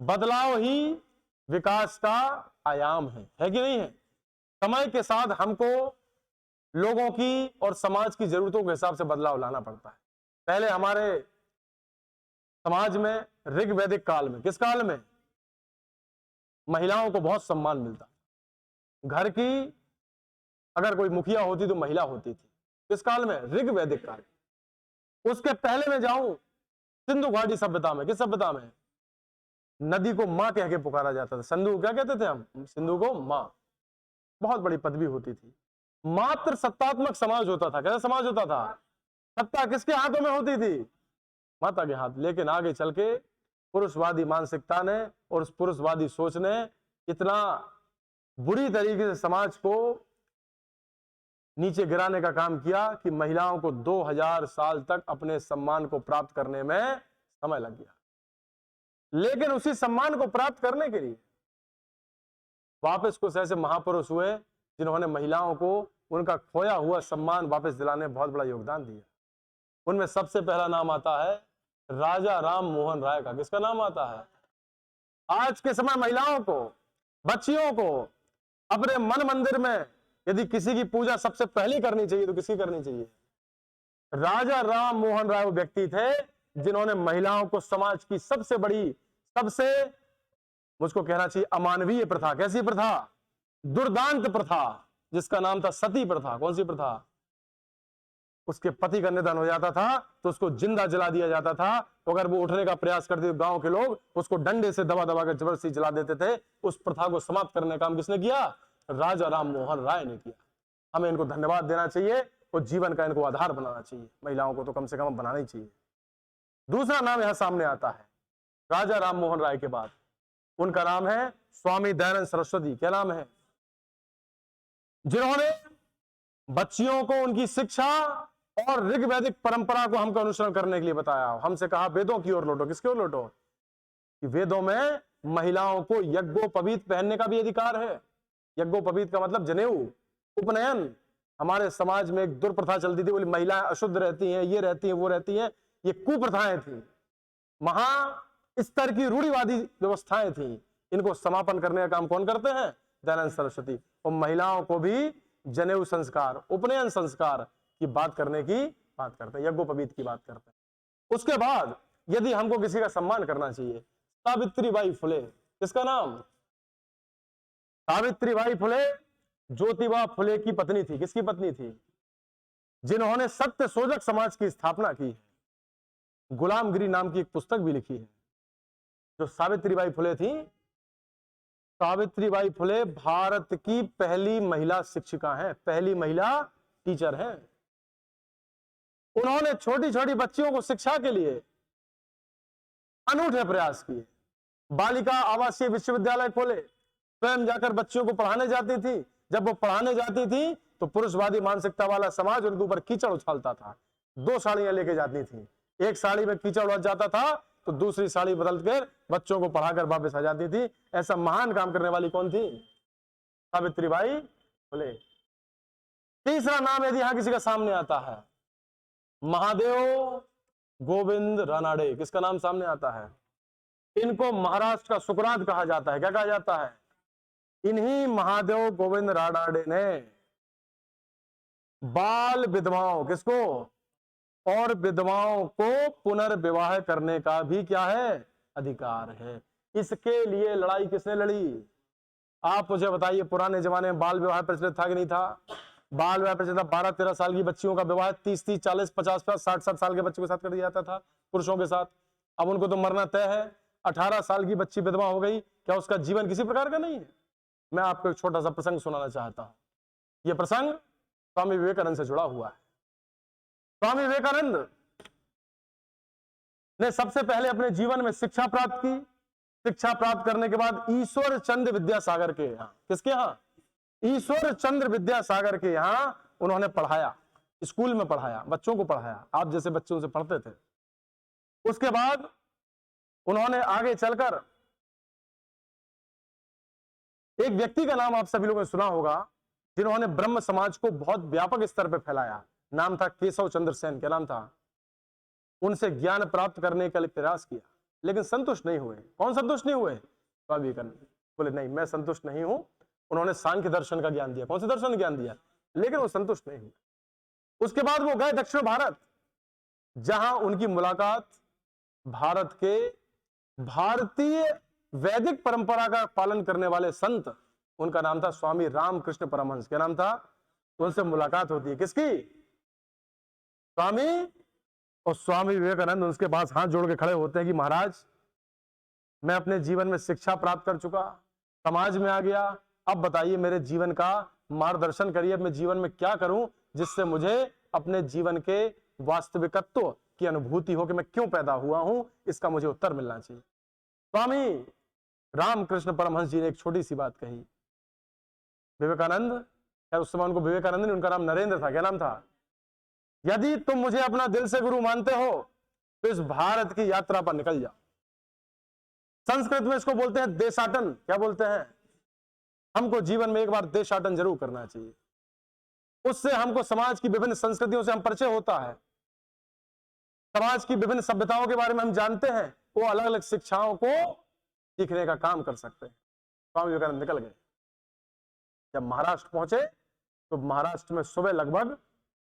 बदलाव ही विकास का आयाम है कि नहीं है? समय के साथ हमको लोगों की और समाज की जरूरतों के हिसाब से बदलाव लाना पड़ता है। पहले हमारे समाज में ऋग्वैदिक काल में, किस काल में, महिलाओं को बहुत सम्मान मिलता। घर की अगर कोई मुखिया होती तो महिला होती थी। किस काल में? ऋग्वैदिक काल। उसके पहले में जाऊं सिंधु घाटी सभ्यता में, किस सभ्यता में? नदी को मां कह के पुकारा जाता था। सिंधु को क्या कहते थे हम? सिंधु को मां। बहुत बड़ी पदवी होती थी। मात्र सत्तात्मक समाज होता था। कैसा समाज होता था? सत्ता किसके हाथों में होती थी? माता के हाथ। लेकिन आगे चल के पुरुषवादी मानसिकता ने और उस पुरुषवादी सोच ने इतना बुरी तरीके से समाज को नीचे गिराने का काम किया कि महिलाओं को 2000 साल तक अपने सम्मान को प्राप्त करने में समय लग गया। लेकिन उसी सम्मान को प्राप्त करने के लिए वापस कुछ ऐसे महापुरुष हुए जिन्होंने महिलाओं को उनका खोया हुआ सम्मान वापस दिलाने में बहुत बड़ा योगदान दिया। उनमें सबसे पहला नाम आता है राजा राम मोहन राय का। किसका नाम आता है? आज के समय महिलाओं को, बच्चियों को अपने मन मंदिर में यदि किसी की पूजा सबसे पहले करनी चाहिए तो किसकी करनी चाहिए? राजा राम मोहन राय वो व्यक्ति थे जिन्होंने महिलाओं को समाज की सबसे बड़ी, सबसे मुझको कहना चाहिए अमानवीय प्रथा, कैसी प्रथा? दुर्दांत प्रथा, जिसका नाम था सती प्रथा। कौन सी प्रथा? उसके पति का निधन हो जाता था तो उसको जिंदा जला दिया जाता था। तो अगर वो उठने का प्रयास करते तो गांव के लोग उसको डंडे से दबा दबा कर जबरदस्ती जला देते थे। उस प्रथा को समाप्त करने का काम किसने किया? राजा राम मोहन राय ने किया। हमें इनको धन्यवाद देना चाहिए और जीवन का इनको आधार बनाना चाहिए। महिलाओं को तो कम से कम बनाना ही चाहिए। दूसरा नाम यहां सामने आता है राजा राम मोहन राय के बाद, उनका नाम है स्वामी दयानंद सरस्वती। क्या नाम है? जिन्होंने बच्चियों को उनकी शिक्षा और ऋग्वैदिक परंपरा को हमको अनुसरण करने के लिए बताया। हमसे कहा वेदों की ओर लौटो। किसकी ओर लौटो? कि वेदों में महिलाओं को यज्ञोपवीत पहनने का भी अधिकार है। यज्ञोपवीत का मतलब जनेऊ, उपनयन। हमारे समाज में एक दुर्प्रथा चलती थी, बोली महिलाएं अशुद्ध रहती हैं, ये रहती हैं, वो रहती हैं। ये कुप्रथाएं थी, महा स्तर की रूढ़िवादी व्यवस्थाएं थी। इनको समापन करने का काम कौन करते हैं? दयानंद सरस्वती। और महिलाओं को भी जनेऊ संस्कार, उपनयन संस्कार की बात करने की बात करते हैं, यज्ञोपवीत की बात करते हैं। उसके बाद यदि हमको किसी का सम्मान करना चाहिए, सावित्रीबाई फुले। किसका नाम? सावित्रीबाई फुले ज्योतिबा फुले की पत्नी थी। किसकी पत्नी थी? जिन्होंने सत्य शोधक समाज की स्थापना की है। गुलामगिरी नाम की एक पुस्तक भी लिखी है। जो सावित्रीबाई फुले थी, सावित्रीबाई फुले भारत की पहली महिला शिक्षिका हैं, पहली महिला टीचर हैं। उन्होंने छोटी छोटी बच्चियों को शिक्षा के लिए अनूठे प्रयास किए। बालिका आवासीय विश्वविद्यालय खोले, स्वयं जाकर बच्चियों को पढ़ाने जाती थी। जब वो पढ़ाने जाती थी तो पुरुषवादी मानसिकता वाला समाज उनके ऊपर कीचड़ उछालता था। 2 साड़ियां लेके जाती थी, एक साड़ी में कीचड़ उड़ जाता था तो दूसरी साड़ी बदल कर बच्चों को पढ़ाकर वापस आ जाती थी। ऐसा महान काम करने वाली कौन थी? सावित्रीबाई फुले। तीसरा नाम यदि यहां किसी का सामने आता है, महादेव गोविंद रानाडे। किसका नाम सामने आता है? इनको महाराष्ट्र का सुकरात कहा जाता है। क्या कहा जाता है? इन्हीं महादेव गोविंद रानाडे ने बाल विधवाओं, किसको? और विधवाओं को पुनर्विवाह करने का भी क्या है? अधिकार है। इसके लिए लड़ाई किसने लड़ी? आप मुझे बताइए, पुराने जमाने में बाल विवाह प्रचलित था कि नहीं था? बाल विवाह प्रचलित था। 12-13 साल की बच्चियों का विवाह 30-30, 40-50, 60-60 साल के बच्चों के साथ कर दिया जाता था, पुरुषों के साथ। अब उनको तो मरना तय है। 18 साल की बच्ची विधवा हो गई, क्या उसका जीवन किसी प्रकार का नहीं है? मैं आपको एक छोटा सा प्रसंग सुनाना चाहता हूं। यह प्रसंग स्वामी विवेकानंद से जुड़ा हुआ है। स्वामी विवेकानंद ने सबसे पहले अपने जीवन में शिक्षा प्राप्त की। शिक्षा प्राप्त करने के बाद ईश्वर चंद्र विद्यासागर के यहाँ, किसके यहाँ? ईश्वर चंद्र विद्यासागर के यहाँ उन्होंने पढ़ाया, स्कूल में पढ़ाया, बच्चों को पढ़ाया, आप जैसे बच्चों से पढ़ते थे। उसके बाद उन्होंने आगे चलकर एक व्यक्ति का नाम आप सभी लोगों ने सुना होगा जिन्होंने ब्रह्म समाज को बहुत व्यापक स्तर पर फैलाया। नाम था केशव चंद्र सेन। क्या नाम था? उनसे ज्ञान प्राप्त करने का प्रयास किया, लेकिन संतुष्ट नहीं हुए। कौन संतुष्ट नहीं हुए? स्वामी विवेकानंद बोले नहीं, मैं संतुष्ट नहीं हूं। उन्होंने सांख्य दर्शन का ज्ञान दिया। कौन सा दर्शन ज्ञान दिया? लेकिन वो संतुष्ट नहीं हुए। उसके बाद वो गए दक्षिण भारत, जहां उनकी मुलाकात भारत के भारतीय वैदिक परंपरा का पालन करने वाले संत, उनका नाम था स्वामी रामकृष्ण परमहंस। क्या नाम था? उनसे मुलाकात होती है। किसकी? स्वामी और स्वामी विवेकानंद उनके पास हाथ जोड़ के खड़े होते हैं कि महाराज, मैं अपने जीवन में शिक्षा प्राप्त कर चुका, समाज में आ गया, अब बताइए मेरे जीवन का मार्गदर्शन करिए। मैं जीवन में क्या करूं जिससे मुझे अपने जीवन के वास्तविकत्व की अनुभूति हो कि मैं क्यों पैदा हुआ हूं, इसका मुझे उत्तर मिलना चाहिए। स्वामी रामकृष्ण परमहंस जी ने एक छोटी सी बात कही। विवेकानंद, क्या उस समय उनको विवेकानंद नहीं, उनका नाम नरेंद्र था। क्या नाम था? यदि तुम मुझे अपना दिल से गुरु मानते हो तो इस भारत की यात्रा पर निकल जाओ। संस्कृत में इसको बोलते हैं देशाटन। क्या बोलते हैं? हमको जीवन में एक बार देशाटन जरूर करना चाहिए। उससे हमको समाज की विभिन्न संस्कृतियों से हम परिचय होता है, समाज की विभिन्न सभ्यताओं के बारे में हम जानते हैं, वो अलग अलग शिक्षाओं को सीखने का काम कर सकते हैं। स्वामी विवेकानंद निकल गए। जब महाराष्ट्र पहुंचे तो महाराष्ट्र में सुबह लगभग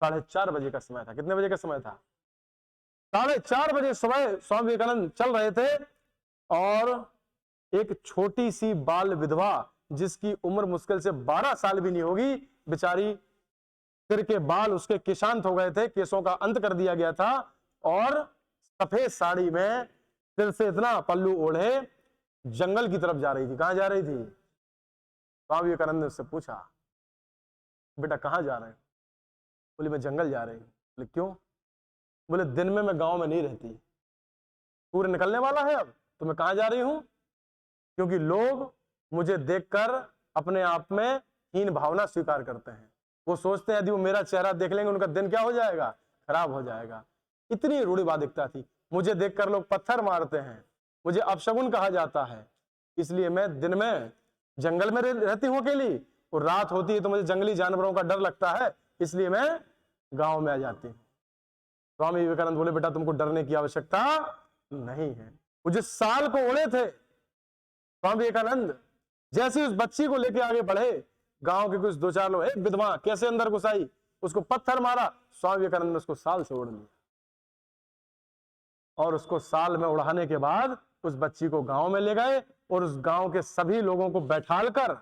4:30 बजे का समय था। कितने बजे का समय था? 4:30 बजे सुबह स्वामी विवेकानंद चल रहे थे और एक छोटी सी बाल विधवा, जिसकी उम्र मुश्किल से 12 साल भी नहीं होगी, बेचारी, सिर के बाल उसके केशांत हो गए थे, केसों का अंत कर दिया गया था, और सफेद साड़ी में सिर से इतना पल्लू ओढ़े जंगल की तरफ जा रही थी। कहां जा रही थी? स्वामी विवेकानंद ने उससे पूछा, बेटा कहां जा रहे हैं? बोली मैं जंगल जा रही हूं। बोले क्यों? बोले दिन में मैं गांव में नहीं रहती, सूर्य निकलने वाला है अब, तो मैं कहां जा रही हूं? क्योंकि लोग मुझे देखकर अपने आप में हीन भावना स्वीकार करते हैं। वो सोचते हैं यदि वो मेरा चेहरा देख लेंगे उनका दिन क्या हो जाएगा? खराब हो जाएगा। इतनी रूढ़िवादिकता थी। मुझे देखकर लोग पत्थर मारते हैं, मुझे अपशगुन कहा जाता है, इसलिए मैं दिन में जंगल में रहती हूं अकेली, और रात होती है तो मुझे जंगली जानवरों का डर लगता है, इसलिए मैं गांव में आ जाती हूं। स्वामी विवेकानंद बोले बेटा तुमको डरने की आवश्यकता नहीं है। वो जिस साल को ओढ़े थे स्वामी विवेकानंद, जैसे उस बच्ची को लेके आगे बढ़े, गांव के कुछ 2-4 लोग, एक विधवा कैसे अंदर घुस आई, उसको पत्थर मारा, स्वामी विवेकानंद ने उसको साल से ओढ़ लिया, और उसको साल में उड़ाने के बाद उस बच्ची को गांव में ले गए और उस गांव के सभी लोगों को बैठालकर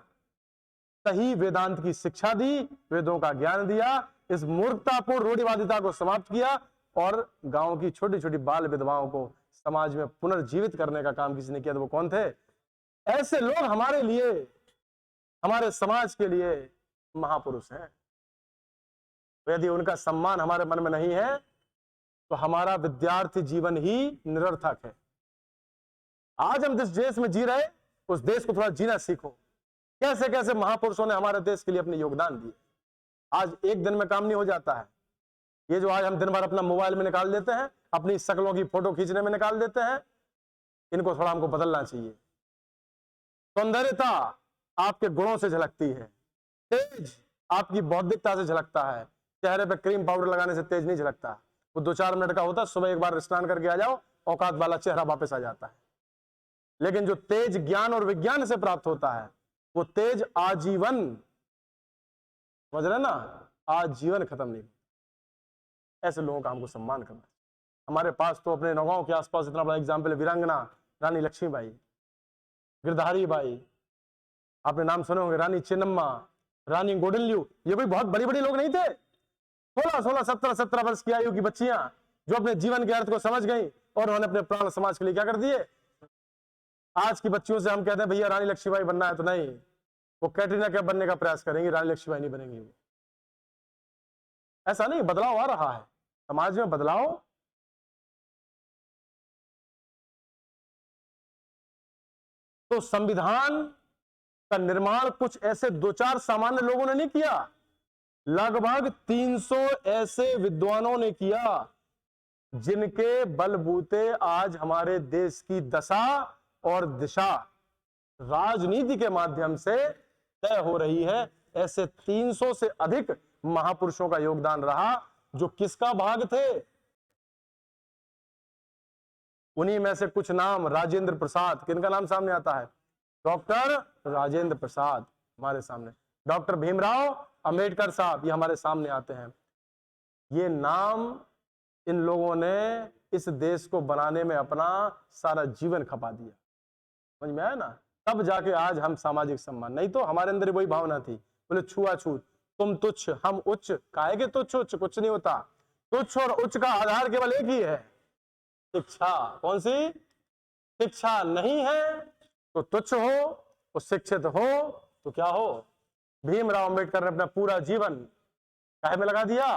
सही वेदांत की शिक्षा दी, वेदों का ज्ञान दिया, इस मूर्खतापूर्ण रूढ़िवादिता को समाप्त किया, और गांव की छोटी छोटी बाल विधवाओं को समाज में पुनर्जीवित करने का काम किसी ने किया। तो वो कौन थे? ऐसे लोग हमारे लिए, हमारे समाज के लिए महापुरुष हैं। यदि उनका सम्मान हमारे मन में नहीं है तो हमारा विद्यार्थी जीवन ही निरर्थक है। आज हम जिस देश में जी रहे, उस देश को थोड़ा जीना सीखो। कैसे कैसे महापुरुषों ने हमारे देश के लिए अपने योगदान दिए। आज एक दिन में काम नहीं हो जाता है। ये जो आज हम दिन भर अपना मोबाइल में निकाल देते हैं, अपनी शक्लों की फोटो खींचने में निकाल देते हैं, इनको थोड़ा हमको बदलना चाहिए। सौंदर्यता आपके गुणों से झलकती है, तेज आपकी बौद्धिकता से झलकता है। चेहरे पे क्रीम पाउडर लगाने से तेज नहीं झलकता। वो 2-4 मिनट का होता है, सुबह एक बार स्नान करके आ जाओ, औकात वाला चेहरा वापस आ जाता है। लेकिन जो तेज ज्ञान और विज्ञान से प्राप्त होता है, वो तेज आजीवन, समझ रहे ना, आजीवन खत्म नहीं। ऐसे लोगों का हमको सम्मान करना। हमारे पास तो अपने नौगांव के आसपास इतना बड़ा एग्जाम्पल है, वीरांगना रानी लक्ष्मीबाई, गिरधारी बाई, आपने नाम सुने होंगे, रानी चेन्नम्मा, रानी गोडनल्यू। ये कोई बहुत बड़ी बड़ी लोग नहीं थे। 16-16, 17-17 वर्ष की आयु की बच्चियां जो अपने जीवन के अर्थ को समझ गई और उन्होंने अपने प्राण समाज के लिए क्या कर दिए। आज की बच्चियों से हम कहते हैं भैया रानी लक्ष्मीबाई बनना है, तो नहीं, वो कैटरीना कैफ बनने का प्रयास करेंगी, रानी लक्ष्मीबाई नहीं बनेंगी। ऐसा नहीं, बदलाव आ रहा है समाज में, बदलाव। तो संविधान का निर्माण कुछ ऐसे 2-4 सामान्य लोगों ने नहीं किया, लगभग 300 ऐसे विद्वानों ने किया, जिनके बलबूते आज हमारे देश की दशा और दिशा राजनीति के माध्यम से तय हो रही है। ऐसे 300 से अधिक महापुरुषों का योगदान रहा जो किसका भाग थे? उन्हीं में से कुछ नाम, राजेंद्र प्रसाद, किनका नाम सामने आता है? डॉक्टर राजेंद्र प्रसाद हमारे सामने, डॉक्टर भीमराव अंबेडकर साहब ये हमारे सामने आते हैं। ये नाम, इन लोगों ने इस देश को बनाने में अपना सारा जीवन खपा दिया। समझ में आया ना? तब जाके आज हम सामाजिक सम्मान, नहीं तो हमारे अंदर वही भावना थी, बोले छुआछूत, तुम तुच्छ हम उच्च, काहे के तुच्छ उच्च, कुछ नहीं होता। तुच्छ और उच्च का आधार केवल एक ही है, शिक्षा। कौन सी? शिक्षा नहीं है तो तुच्छ हो, और शिक्षित हो तो क्या हो? भीमराव अंबेडकर ने अपना पूरा जीवन काहे में लगा दिया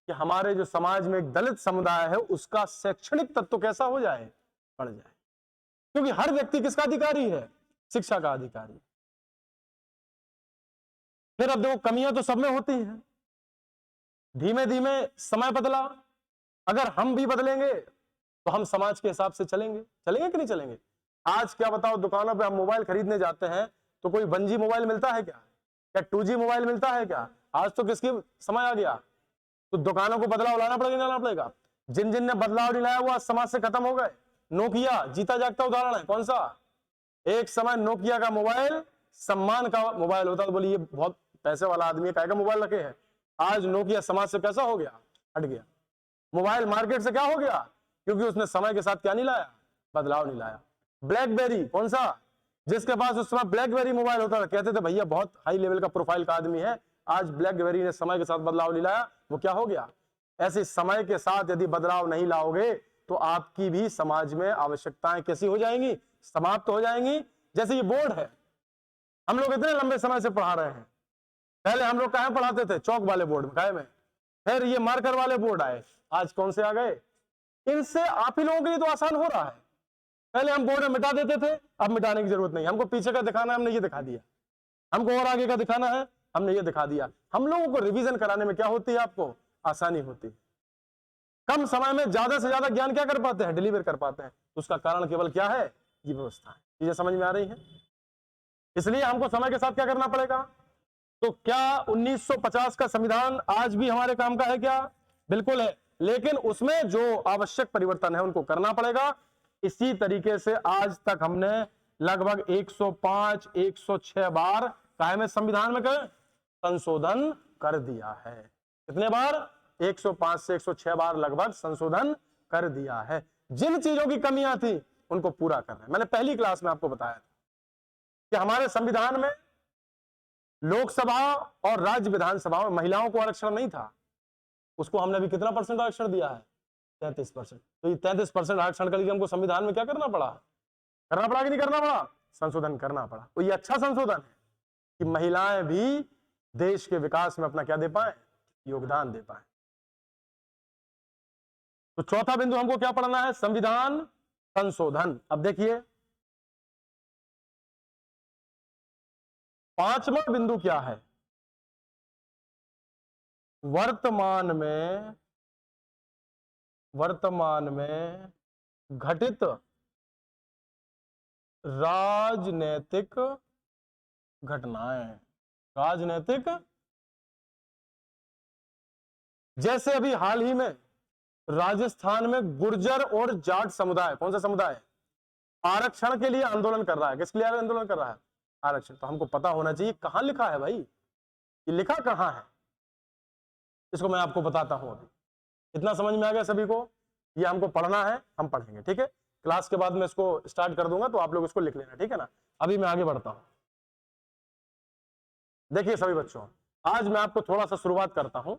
कि हमारे जो समाज में एक दलित समुदाय है उसका शैक्षणिक तत्व कैसा हो जाए, बढ़ जाए। क्योंकि हर व्यक्ति किसका अधिकारी है? शिक्षा का अधिकारी। फिर अब देखो, कमियां तो सब में होती हैं। धीमे धीमे समय बदला, अगर हम भी बदलेंगे तो हम समाज के हिसाब से चलेंगे। चलेंगे कि नहीं चलेंगे? आज क्या बताओ, दुकानों पे हम मोबाइल खरीदने जाते हैं तो कोई 1G मोबाइल मिलता है क्या? क्या 2G मोबाइल मिलता है क्या? आज तो किसकी समय आ गया, तो दुकानों को बदलाव लाना पड़ेगा, नहीं लाना पड़ेगा? जिन जिन ने बदलाव नहीं लाया वो आज समाज से खत्म हो गए। नोकिया जीता जागता उदाहरण है। कौन सा? एक समय नोकिया का मोबाइल सम्मान का मोबाइल होता, तो बोली ये बहुत पैसे वाला आदमी है, का मोबाइल रखे है। आज नोकिया समाज से कैसा हो गया? हट गया। मोबाइल मार्केट से क्या हो गया? क्योंकि उसने समय के साथ क्या नहीं लाया? बदलाव नहीं लाया। ब्लैकबेरी, कौन सा? जिसके पास उस समय ब्लैकबेरी मोबाइल होता था, कहते थे भैया बहुत हाई लेवल का प्रोफाइल का आदमी है। आज ब्लैकबेरी ने समय के साथ बदलाव नहीं लाया, वो क्या हो गया? ऐसे समय के साथ यदि बदलाव नहीं लाओगे तो आपकी भी समाज में आवश्यकताएं कैसी हो जाएंगी? समाप्त हो जाएंगी। जैसे ये बोर्ड है, हम लोग इतने लंबे समय से पढ़ा रहे हैं। पहले हम लोग कहाँ पढ़ाते थे? चौक वाले बोर्ड में, काहे में। फिर ये मार्कर वाले बोर्ड आए, आज कौन से आ गए? इनसे आप ही लोगों के लिए तो आसान हो रहा है। पहले हम बोर्ड में मिटा देते थे, अब मिटाने की जरूरत नहीं। हमको पीछे का दिखाना है, हमने ये दिखा दिया। हमको और आगे का दिखाना है, हमने ये दिखा दिया। हम लोगों को रिवीजन कराने में क्या होती है? आपको आसानी होती है। कम समय में ज्यादा से ज्यादा ज्ञान क्या कर पाते हैं? डिलीवर कर पाते हैं। उसका कारण केवल क्या है? ये व्यवस्था है। चीजें समझ में आ रही है? इसलिए हमको समय के साथ क्या करना पड़ेगा? तो क्या 1950 का संविधान आज भी हमारे काम का है क्या? बिल्कुल है, लेकिन उसमें जो आवश्यक परिवर्तन है उनको करना पड़ेगा। इसी तरीके से आज तक हमने लगभग 105, 106 बार काहे में संविधान में संशोधन कर दिया है। कितने बार? 105 से 106 बार लगभग संशोधन कर दिया है। जिन चीजों की कमियां थी उनको पूरा करना है। मैंने पहली क्लास में आपको बताया था कि हमारे संविधान में लोकसभा और राज्य विधानसभा में महिलाओं को आरक्षण नहीं था। उसको हमने अभी कितना परसेंट आरक्षण दिया है? 33%। तो ये 33% आरक्षण के लिए हमको संविधान में क्या करना पड़ा? करना पड़ा कि नहीं करना पड़ा? संशोधन करना पड़ा। तो ये अच्छा संशोधन है कि महिलाएं भी देश के विकास में अपना क्या दे पाए? योगदान दे पाए। तो चौथा बिंदु हमको क्या पढ़ना है? संविधान संशोधन। अब देखिए, पांचवा बिंदु क्या है? वर्तमान में घटित राजनैतिक घटनाएं। राजनैतिक, जैसे अभी हाल ही में राजस्थान में गुर्जर और जाट समुदाय, कौन सा समुदाय, आरक्षण के लिए आंदोलन कर रहा है। किसके लिए आंदोलन कर रहा है? आरक्षण। तो हमको पता होना चाहिए कहां लिखा है भाई, ये लिखा कहां है, इसको मैं आपको बताता हूं। अभी इतना समझ में आ गया सभी को? ये हमको पढ़ना है, हम पढ़ेंगे, ठीक है। क्लास के बाद मैं इसको स्टार्ट कर दूंगा तो आप लोग इसको लिख लेना, ठीक है ना। अभी मैं आगे बढ़ता हूं। देखिए सभी बच्चों, आज मैं आपको थोड़ा सा शुरुआत करता हूं।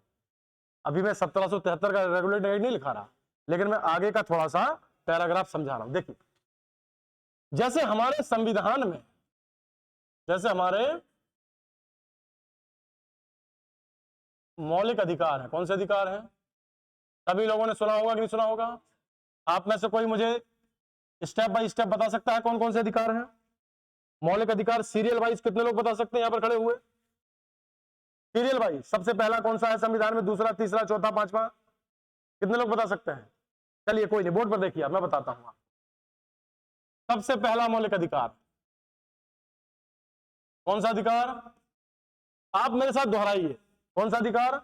अभी मैं 1773 का रेगुलेटर गाइड नहीं लिखा रहा, लेकिन मैं आगे का थोड़ा सा पैराग्राफ समझा रहा हूं। देखिए, जैसे हमारे संविधान में, जैसे हमारे मौलिक अधिकार है। कौन से अधिकार है? सभी लोगों ने सुना होगा कि नहीं सुना होगा? आप में से कोई मुझे स्टेप बाय स्टेप बता सकता है कौन कौन से अधिकार हैं? मौलिक अधिकार सीरियल वाइज कितने लोग बता सकते हैं यहां पर खड़े हुए? सीरियल वाइज सबसे पहला कौन सा है संविधान में? दूसरा, तीसरा, चौथा, पांचवा? कितने लोग बता सकते हैं? चलिए कोई नहीं, बोर्ड पर देखिए, मैं बताता हूं। सबसे पहला मौलिक अधिकार कौन सा अधिकार? आप मेरे साथ दोहराइए, कौन सा अधिकार?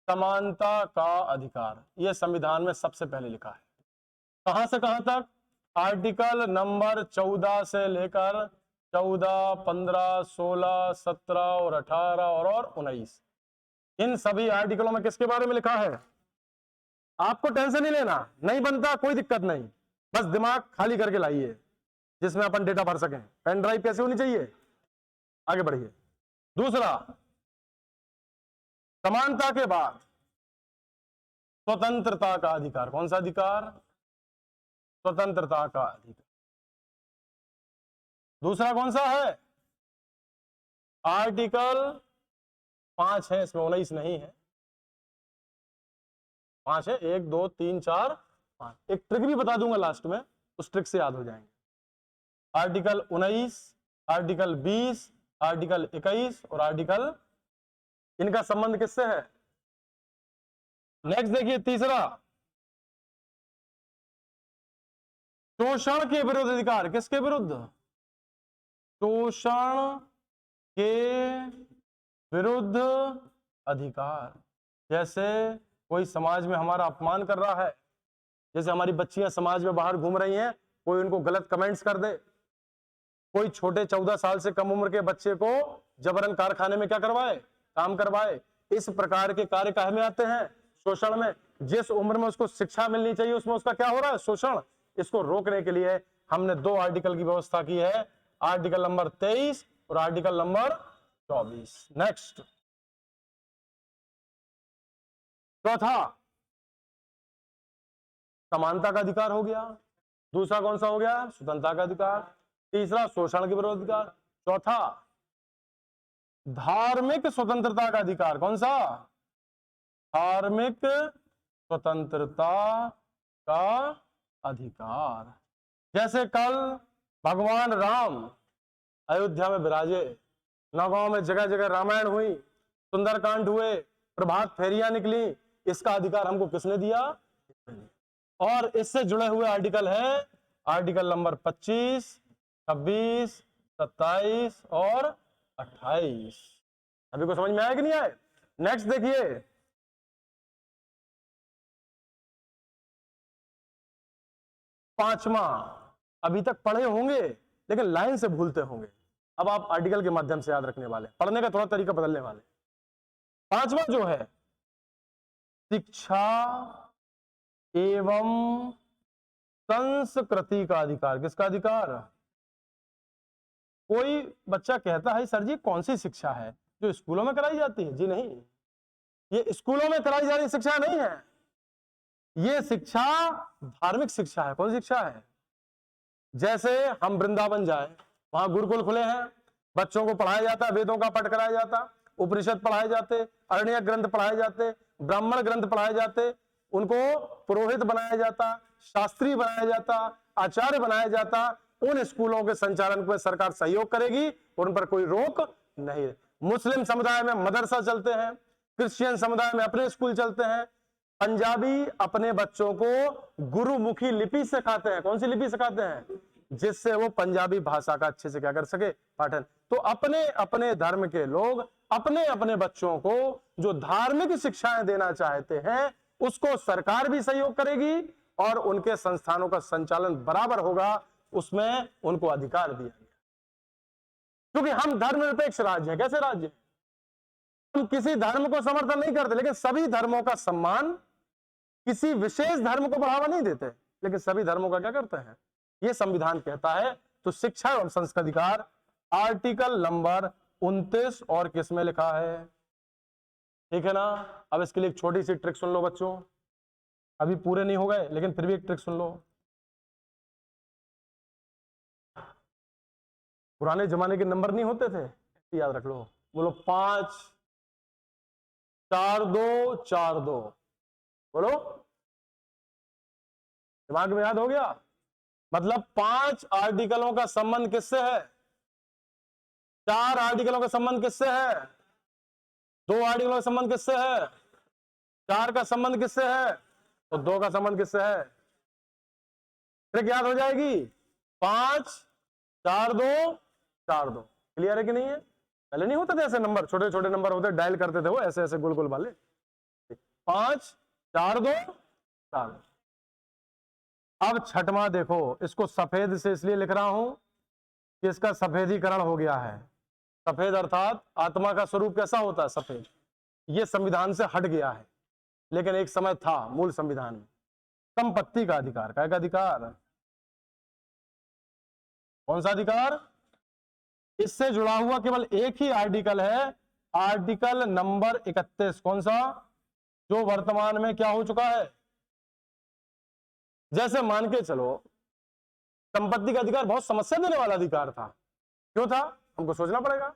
समानता का अधिकार। यह संविधान में सबसे पहले लिखा है। कहां से कहां तक? आर्टिकल नंबर 14 से लेकर 14, 15, 16, 17 और 18 और 19, इन सभी आर्टिकलों में किसके बारे में लिखा है? आपको टेंशन नहीं लेना, नहीं बनता कोई दिक्कत नहीं, बस दिमाग खाली करके लाइए जिसमें अपन डेटा भर सकें। पेन ड्राइव कैसे होनी चाहिए? आगे बढ़िए। दूसरा, समानता के बाद स्वतंत्रता का अधिकार। कौन सा अधिकार? स्वतंत्रता का अधिकार। दूसरा कौन सा है? आर्टिकल 5 है, इसमें 19 नहीं है, 5 है, 1, 2, 3, 4, 5। एक ट्रिक भी बता दूंगा लास्ट में, उस ट्रिक से याद हो जाएंगे। आर्टिकल 19, आर्टिकल 20, आर्टिकल 21 और आर्टिकल, इनका संबंध किससे है? नेक्स्ट देखिए, तीसरा, शोषण के विरुद्ध अधिकार। किसके विरुद्ध? शोषण के विरुद्ध अधिकार। जैसे कोई समाज में हमारा अपमान कर रहा है, जैसे हमारी बच्चियां समाज में बाहर घूम रही हैं, कोई उनको गलत कमेंट्स कर दे, कोई छोटे 14 साल से कम उम्र के बच्चे को जबरन कारखाने में क्या करवाए? काम करवाए। इस प्रकार के कार्य काहे में आते हैं? शोषण में। जिस उम्र में उसको शिक्षा मिलनी चाहिए उसमें उसका क्या हो रहा है? शोषण। इसको रोकने के लिए हमने 2 आर्टिकल की व्यवस्था की है, आर्टिकल नंबर 23 और आर्टिकल नंबर 24। नेक्स्ट, चौथा, समानता का अधिकार हो गया। दूसरा कौन सा हो गया? स्वतंत्रता का अधिकार। तीसरा, शोषण के विरुद्ध अधिकार। चौथा, धार्मिक स्वतंत्रता का अधिकार। कौन सा? धार्मिक स्वतंत्रता का अधिकार। जैसे कल भगवान राम अयोध्या में विराजे, नौगांव में जगह जगह रामायण हुई, सुंदरकांड हुए, प्रभात फेरियां निकली, इसका अधिकार हमको किसने दिया? और इससे जुड़े हुए आर्टिकल है आर्टिकल नंबर 25, 26, 27 और 28। अभी को समझ में आया कि नहीं आया? नेक्स्ट देखिए, पांचवा, अभी तक पढ़े होंगे लेकिन लाइन से भूलते होंगे, अब आप आर्टिकल के माध्यम से याद रखने वाले, पढ़ने का थोड़ा तरीका बदलने वाले। पांचवा जो है, शिक्षा एवं संस्कृति का अधिकार। किसका अधिकार? कोई बच्चा कहता है सर जी कौन सी शिक्षा है? जो स्कूलों में कराई जाती है? जी नहीं, ये स्कूलों में कराई जा रही शिक्षा नहीं है, ये शिक्षा धार्मिक शिक्षा है। कौन सी शिक्षा है? जैसे हम वृंदावन जाए, वहां गुरुकुल खुले हैं, बच्चों को पढ़ाया जाता है, वेदों का पाठ कराया जाता, उपनिषद पढ़ाए जाते, अरण्य ग्रंथ पढ़ाए जाते, ब्राह्मण ग्रंथ पढ़ाए जाते, उनको पुरोहित बनाया जाता, शास्त्री बनाया जाता, आचार्य बनाया जाता। उन स्कूलों के संचालन में सरकार सहयोग करेगी और उन पर कोई रोक नहीं। मुस्लिम समुदाय में मदरसा चलते हैं, क्रिश्चियन समुदाय में अपने स्कूल चलते हैं, पंजाबी अपने बच्चों को गुरुमुखी लिपि सिखाते हैं। कौन सी लिपि सिखाते हैं? जिससे वो पंजाबी भाषा का अच्छे से क्या कर सके? पाठन। तो अपने अपने धर्म के लोग अपने अपने बच्चों को जो धार्मिक शिक्षाएं देना चाहते हैं उसको सरकार भी सहयोग करेगी और उनके संस्थानों का संचालन बराबर होगा, उसमें उनको अधिकार दिया गया। क्योंकि हम धर्मनिरपेक्ष राज्य हैं। कैसे राज्य? हम किसी धर्म को समर्थन नहीं करते, लेकिन सभी धर्मों का सम्मान, किसी विशेष धर्म को बढ़ावा नहीं देते, लेकिन सभी धर्मों का क्या करते हैं? ये संविधान कहता है। तो शिक्षा एवं संस्कृति अधिकार आर्टिकल नंबर 29 और किस में लिखा है? ठीक है ना। अब इसके लिए एक छोटी सी ट्रिक सुन लो बच्चों, अभी पूरे नहीं हो गए लेकिन फिर भी एक ट्रिक सुन लो। पुराने जमाने के नंबर नहीं होते थे, याद रख लो। बोलो 5 4 2 4 2, बोलो, दिमाग में याद हो गया? मतलब 5 आर्टिकलों का संबंध किससे है? 4 आर्टिकलों का संबंध किससे है? 2 आर्टिकलों का संबंध किससे है? 4 का संबंध किससे है? तो 2 का संबंध किससे है? ट्रिक याद हो जाएगी। 5 4 2 4 2। क्लियर है कि नहीं है? पहले नहीं होते थे ऐसे नंबर, छोटे छोटे नंबर होते, डायल करते थे वो ऐसे ऐसे गोल गोल वाले। 5 4 2 4। अब छठवां देखो, इसको सफेद से इसलिए लिख रहा हूं कि इसका सफेदीकरण हो गया है। सफेद अर्थात आत्मा का स्वरूप कैसा होता है? सफेद। ये संविधान से हट गया है, लेकिन एक समय था मूल संविधान में। संपत्ति का अधिकार, क्या का अधिकार? कौन सा अधिकार? इससे जुड़ा हुआ केवल एक ही आर्टिकल है, आर्टिकल नंबर 31। कौन सा? जो वर्तमान में क्या हो चुका है? जैसे मान के चलो, संपत्ति का अधिकार बहुत समस्या देने वाला अधिकार था। क्यों था? हमको सोचना पड़ेगा।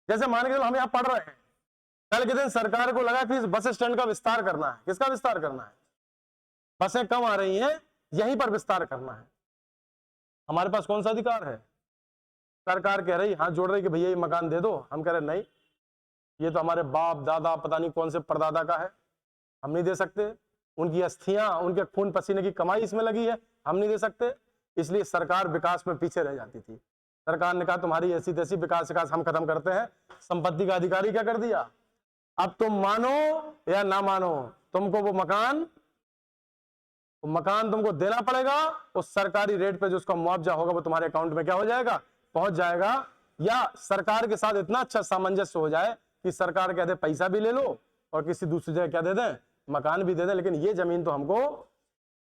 जैसे मान के चलो हम यहां पढ़ रहे हैं, कल के दिन सरकार को लगा कि इस बस स्टैंड का विस्तार करना है। किसका विस्तार करना है? बसें कम आ रही हैं, यहीं पर विस्तार करना है। हमारे पास कौन सा अधिकार है? सरकार कह रही, हाथ जोड़ रही कि भैया ये मकान दे दो। हम कह रहे नहीं, ये तो हमारे बाप दादा पता नहीं कौन से परदादा का है, हम नहीं दे सकते। उनकी अस्थियां, उनके खून पसीने की कमाई इसमें लगी है, हम नहीं दे सकते। इसलिए सरकार विकास में पीछे रह जाती थी। सरकार ने कहा तुम्हारी ऐसी तैसी विकास हम खत्म करते हैं। संपत्ति का अधिकारी क्या कर दिया? अब तुम मानो या ना मानो, तुमको वो मकान तुमको देना पड़ेगा। उस सरकारी रेट पे जो उसका मुआवजा होगा वो तुम्हारे अकाउंट में क्या हो जाएगा? पहुंच जाएगा। या सरकार के साथ इतना अच्छा सामंजस्य हो जाए कि सरकार कह दे पैसा भी ले लो और किसी दूसरी जगह क्या दे दें? मकान भी दे दें, लेकिन ये जमीन तो हमको।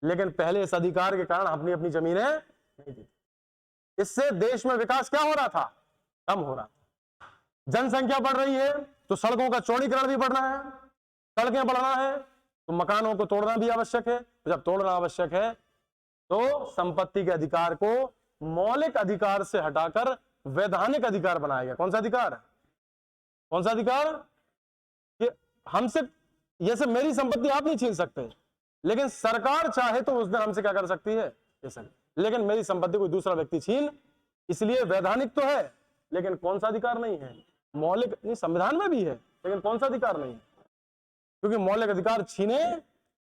लेकिन पहले इस अधिकार के कारण अपनी अपनी जमीनें नहीं दी। इससे देश में विकास क्या हो रहा था? कम हो रहा था। जनसंख्या बढ़ रही है तो सड़कों का चौड़ीकरण भी बढ़ना है, सड़कें बढ़ना है तो मकानों को तोड़ना भी आवश्यक है। तो जब तोड़ना आवश्यक है तो संपत्ति के अधिकार को मौलिक अधिकार से हटाकर वैधानिक अधिकार बनाया गया। कौन सा अधिकार? कौन सा अधिकार? कि हमसे, जैसे मेरी संपत्ति आप नहीं छीन सकते, लेकिन सरकार चाहे तो उस दिन हमसे क्या कर सकती है? लेकिन मेरी संपत्ति कोई दूसरा व्यक्ति छीन, इसलिए वैधानिक तो है, लेकिन कौन सा अधिकार नहीं है? मौलिक नहीं, संविधान में भी है, लेकिन कौन सा अधिकार नहीं है? क्योंकि मौलिक अधिकार छीने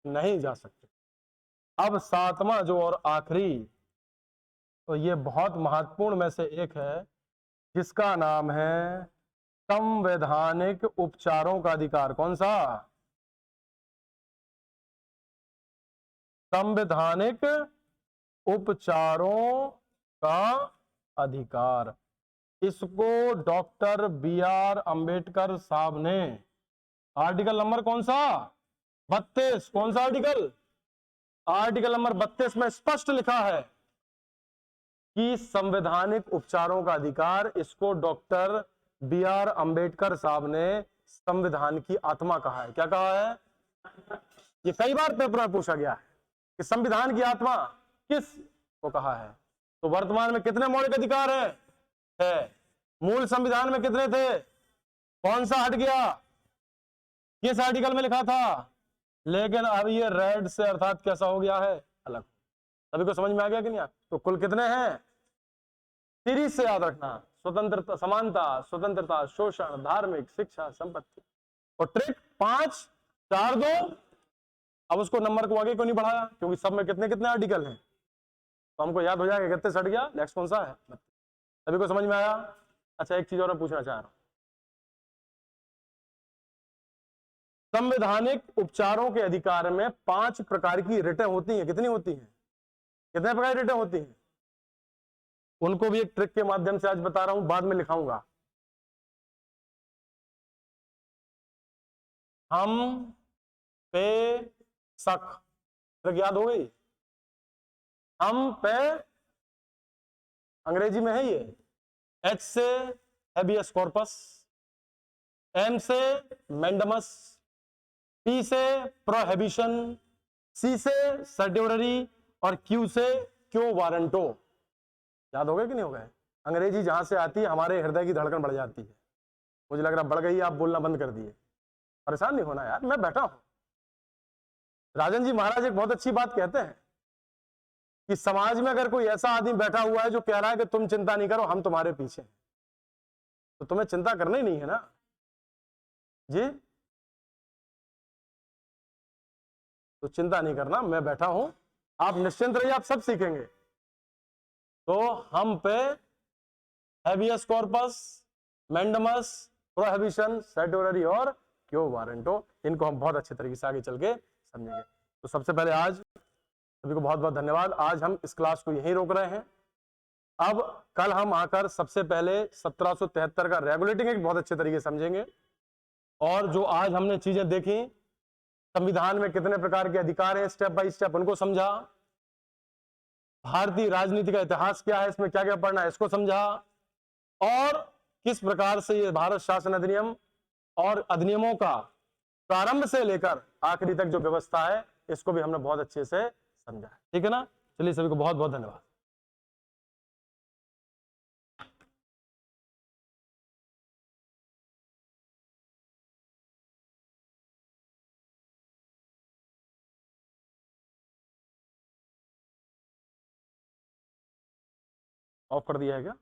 नहीं जा सकते। अब सातवां जो और आखिरी, तो ये बहुत महत्वपूर्ण में से एक है, जिसका नाम है संवैधानिक उपचारों का अधिकार। कौन सा? संवैधानिक उपचारों का अधिकार। इसको डॉक्टर BR अंबेडकर साहब ने आर्टिकल नंबर कौन सा? 32। कौन सा आर्टिकल? आर्टिकल नंबर 32 में स्पष्ट लिखा है कि संवैधानिक उपचारों का अधिकार, इसको डॉक्टर BR अंबेडकर साहब ने संविधान की आत्मा कहा है। क्या कहा है? ये कई बार पेपर में पूछा गया है कि संविधान की आत्मा किस को कहा है। तो वर्तमान में कितने मौलिक अधिकार है? मूल संविधान में कितने थे? कौन सा हट गया? किस आर्टिकल में लिखा था? लेकिन अब ये रेड से अर्थात कैसा हो गया है? अलग। सभी को समझ में आ गया कि नहीं? तो कुल कितने हैं? सीरीज से याद रखना, स्वतंत्रता, समानता, स्वतंत्रता, शोषण, धार्मिक, शिक्षा, संपत्ति। और ट्रिक 5 4 2। अब उसको नंबर को आगे क्यों नहीं बढ़ाया? क्योंकि सब में कितने कितने आर्टिकल हैं, तो हमको याद हो जाएगा 31 हट गया, नेक्स्ट कौन सा है? सभी को समझ में आया? अच्छा, एक चीज और पूछना चाह रहा हूं। संवैधानिक उपचारों के अधिकार में 5 प्रकार की रिटें होती हैं। कितनी होती हैं? कितने प्रकार की रिटें होती हैं? उनको भी एक ट्रिक के माध्यम से आज बता रहा हूं, बाद में लिखाऊंगा। हम पे शक, ट्रिक याद हो गई? हम पे, अंग्रेजी में है ये। H से हैबियस कॉर्पस, M से मैंडमस, P से प्रोहिबिशन, C से सर्टिवरी और Q से क्यो वारंटो। याद हो गए कि नहीं हो गए? अंग्रेजी जहां से आती है हमारे हृदय की धड़कन बढ़ जाती है। मुझे लग रहा बढ़ गई, आप बोलना बंद कर दिए। परेशान नहीं होना यार, मैं बैठा हूं। राजन जी महाराज एक बहुत अच्छी बात कहते हैं कि समाज में अगर कोई ऐसा आदमी बैठा हुआ है जो कह रहा है कि तुम चिंता नहीं करो, हम तुम्हारे पीछे हैं, तो तुम्हें चिंता करना ही नहीं है ना जी। तो चिंता नहीं करना, मैं बैठा हूं, आप निश्चिंत रहिए, आप सब सीखेंगे। तो हम पे हैबियस कॉर्पस, मैंडमस, प्रोहिबिशन, सर्टोररी और क्यो वारंटो। इनको हम बहुत अच्छे तरीके से आगे चल के समझेंगे। तो सबसे पहले आज सभी को बहुत बहुत धन्यवाद। आज हम इस क्लास को यहीं रोक रहे हैं। अब कल हम आकर सबसे पहले 1773 का रेगुलेटिंग एक्ट बहुत अच्छे तरीके से समझेंगे, और जो आज हमने चीजें देखी, संविधान में कितने प्रकार के अधिकार हैं, स्टेप बाय स्टेप उनको समझा, भारतीय राजनीति का इतिहास क्या है, इसमें क्या क्या पढ़ना है इसको समझा, और किस प्रकार से ये भारत शासन अधिनियम और अधिनियमों का प्रारंभ से लेकर आखिरी तक जो व्यवस्था है इसको भी हमने बहुत अच्छे से समझा है। ठीक है ना? चलिए सभी को बहुत बहुत धन्यवाद। ऑफ कर दिया है क्या?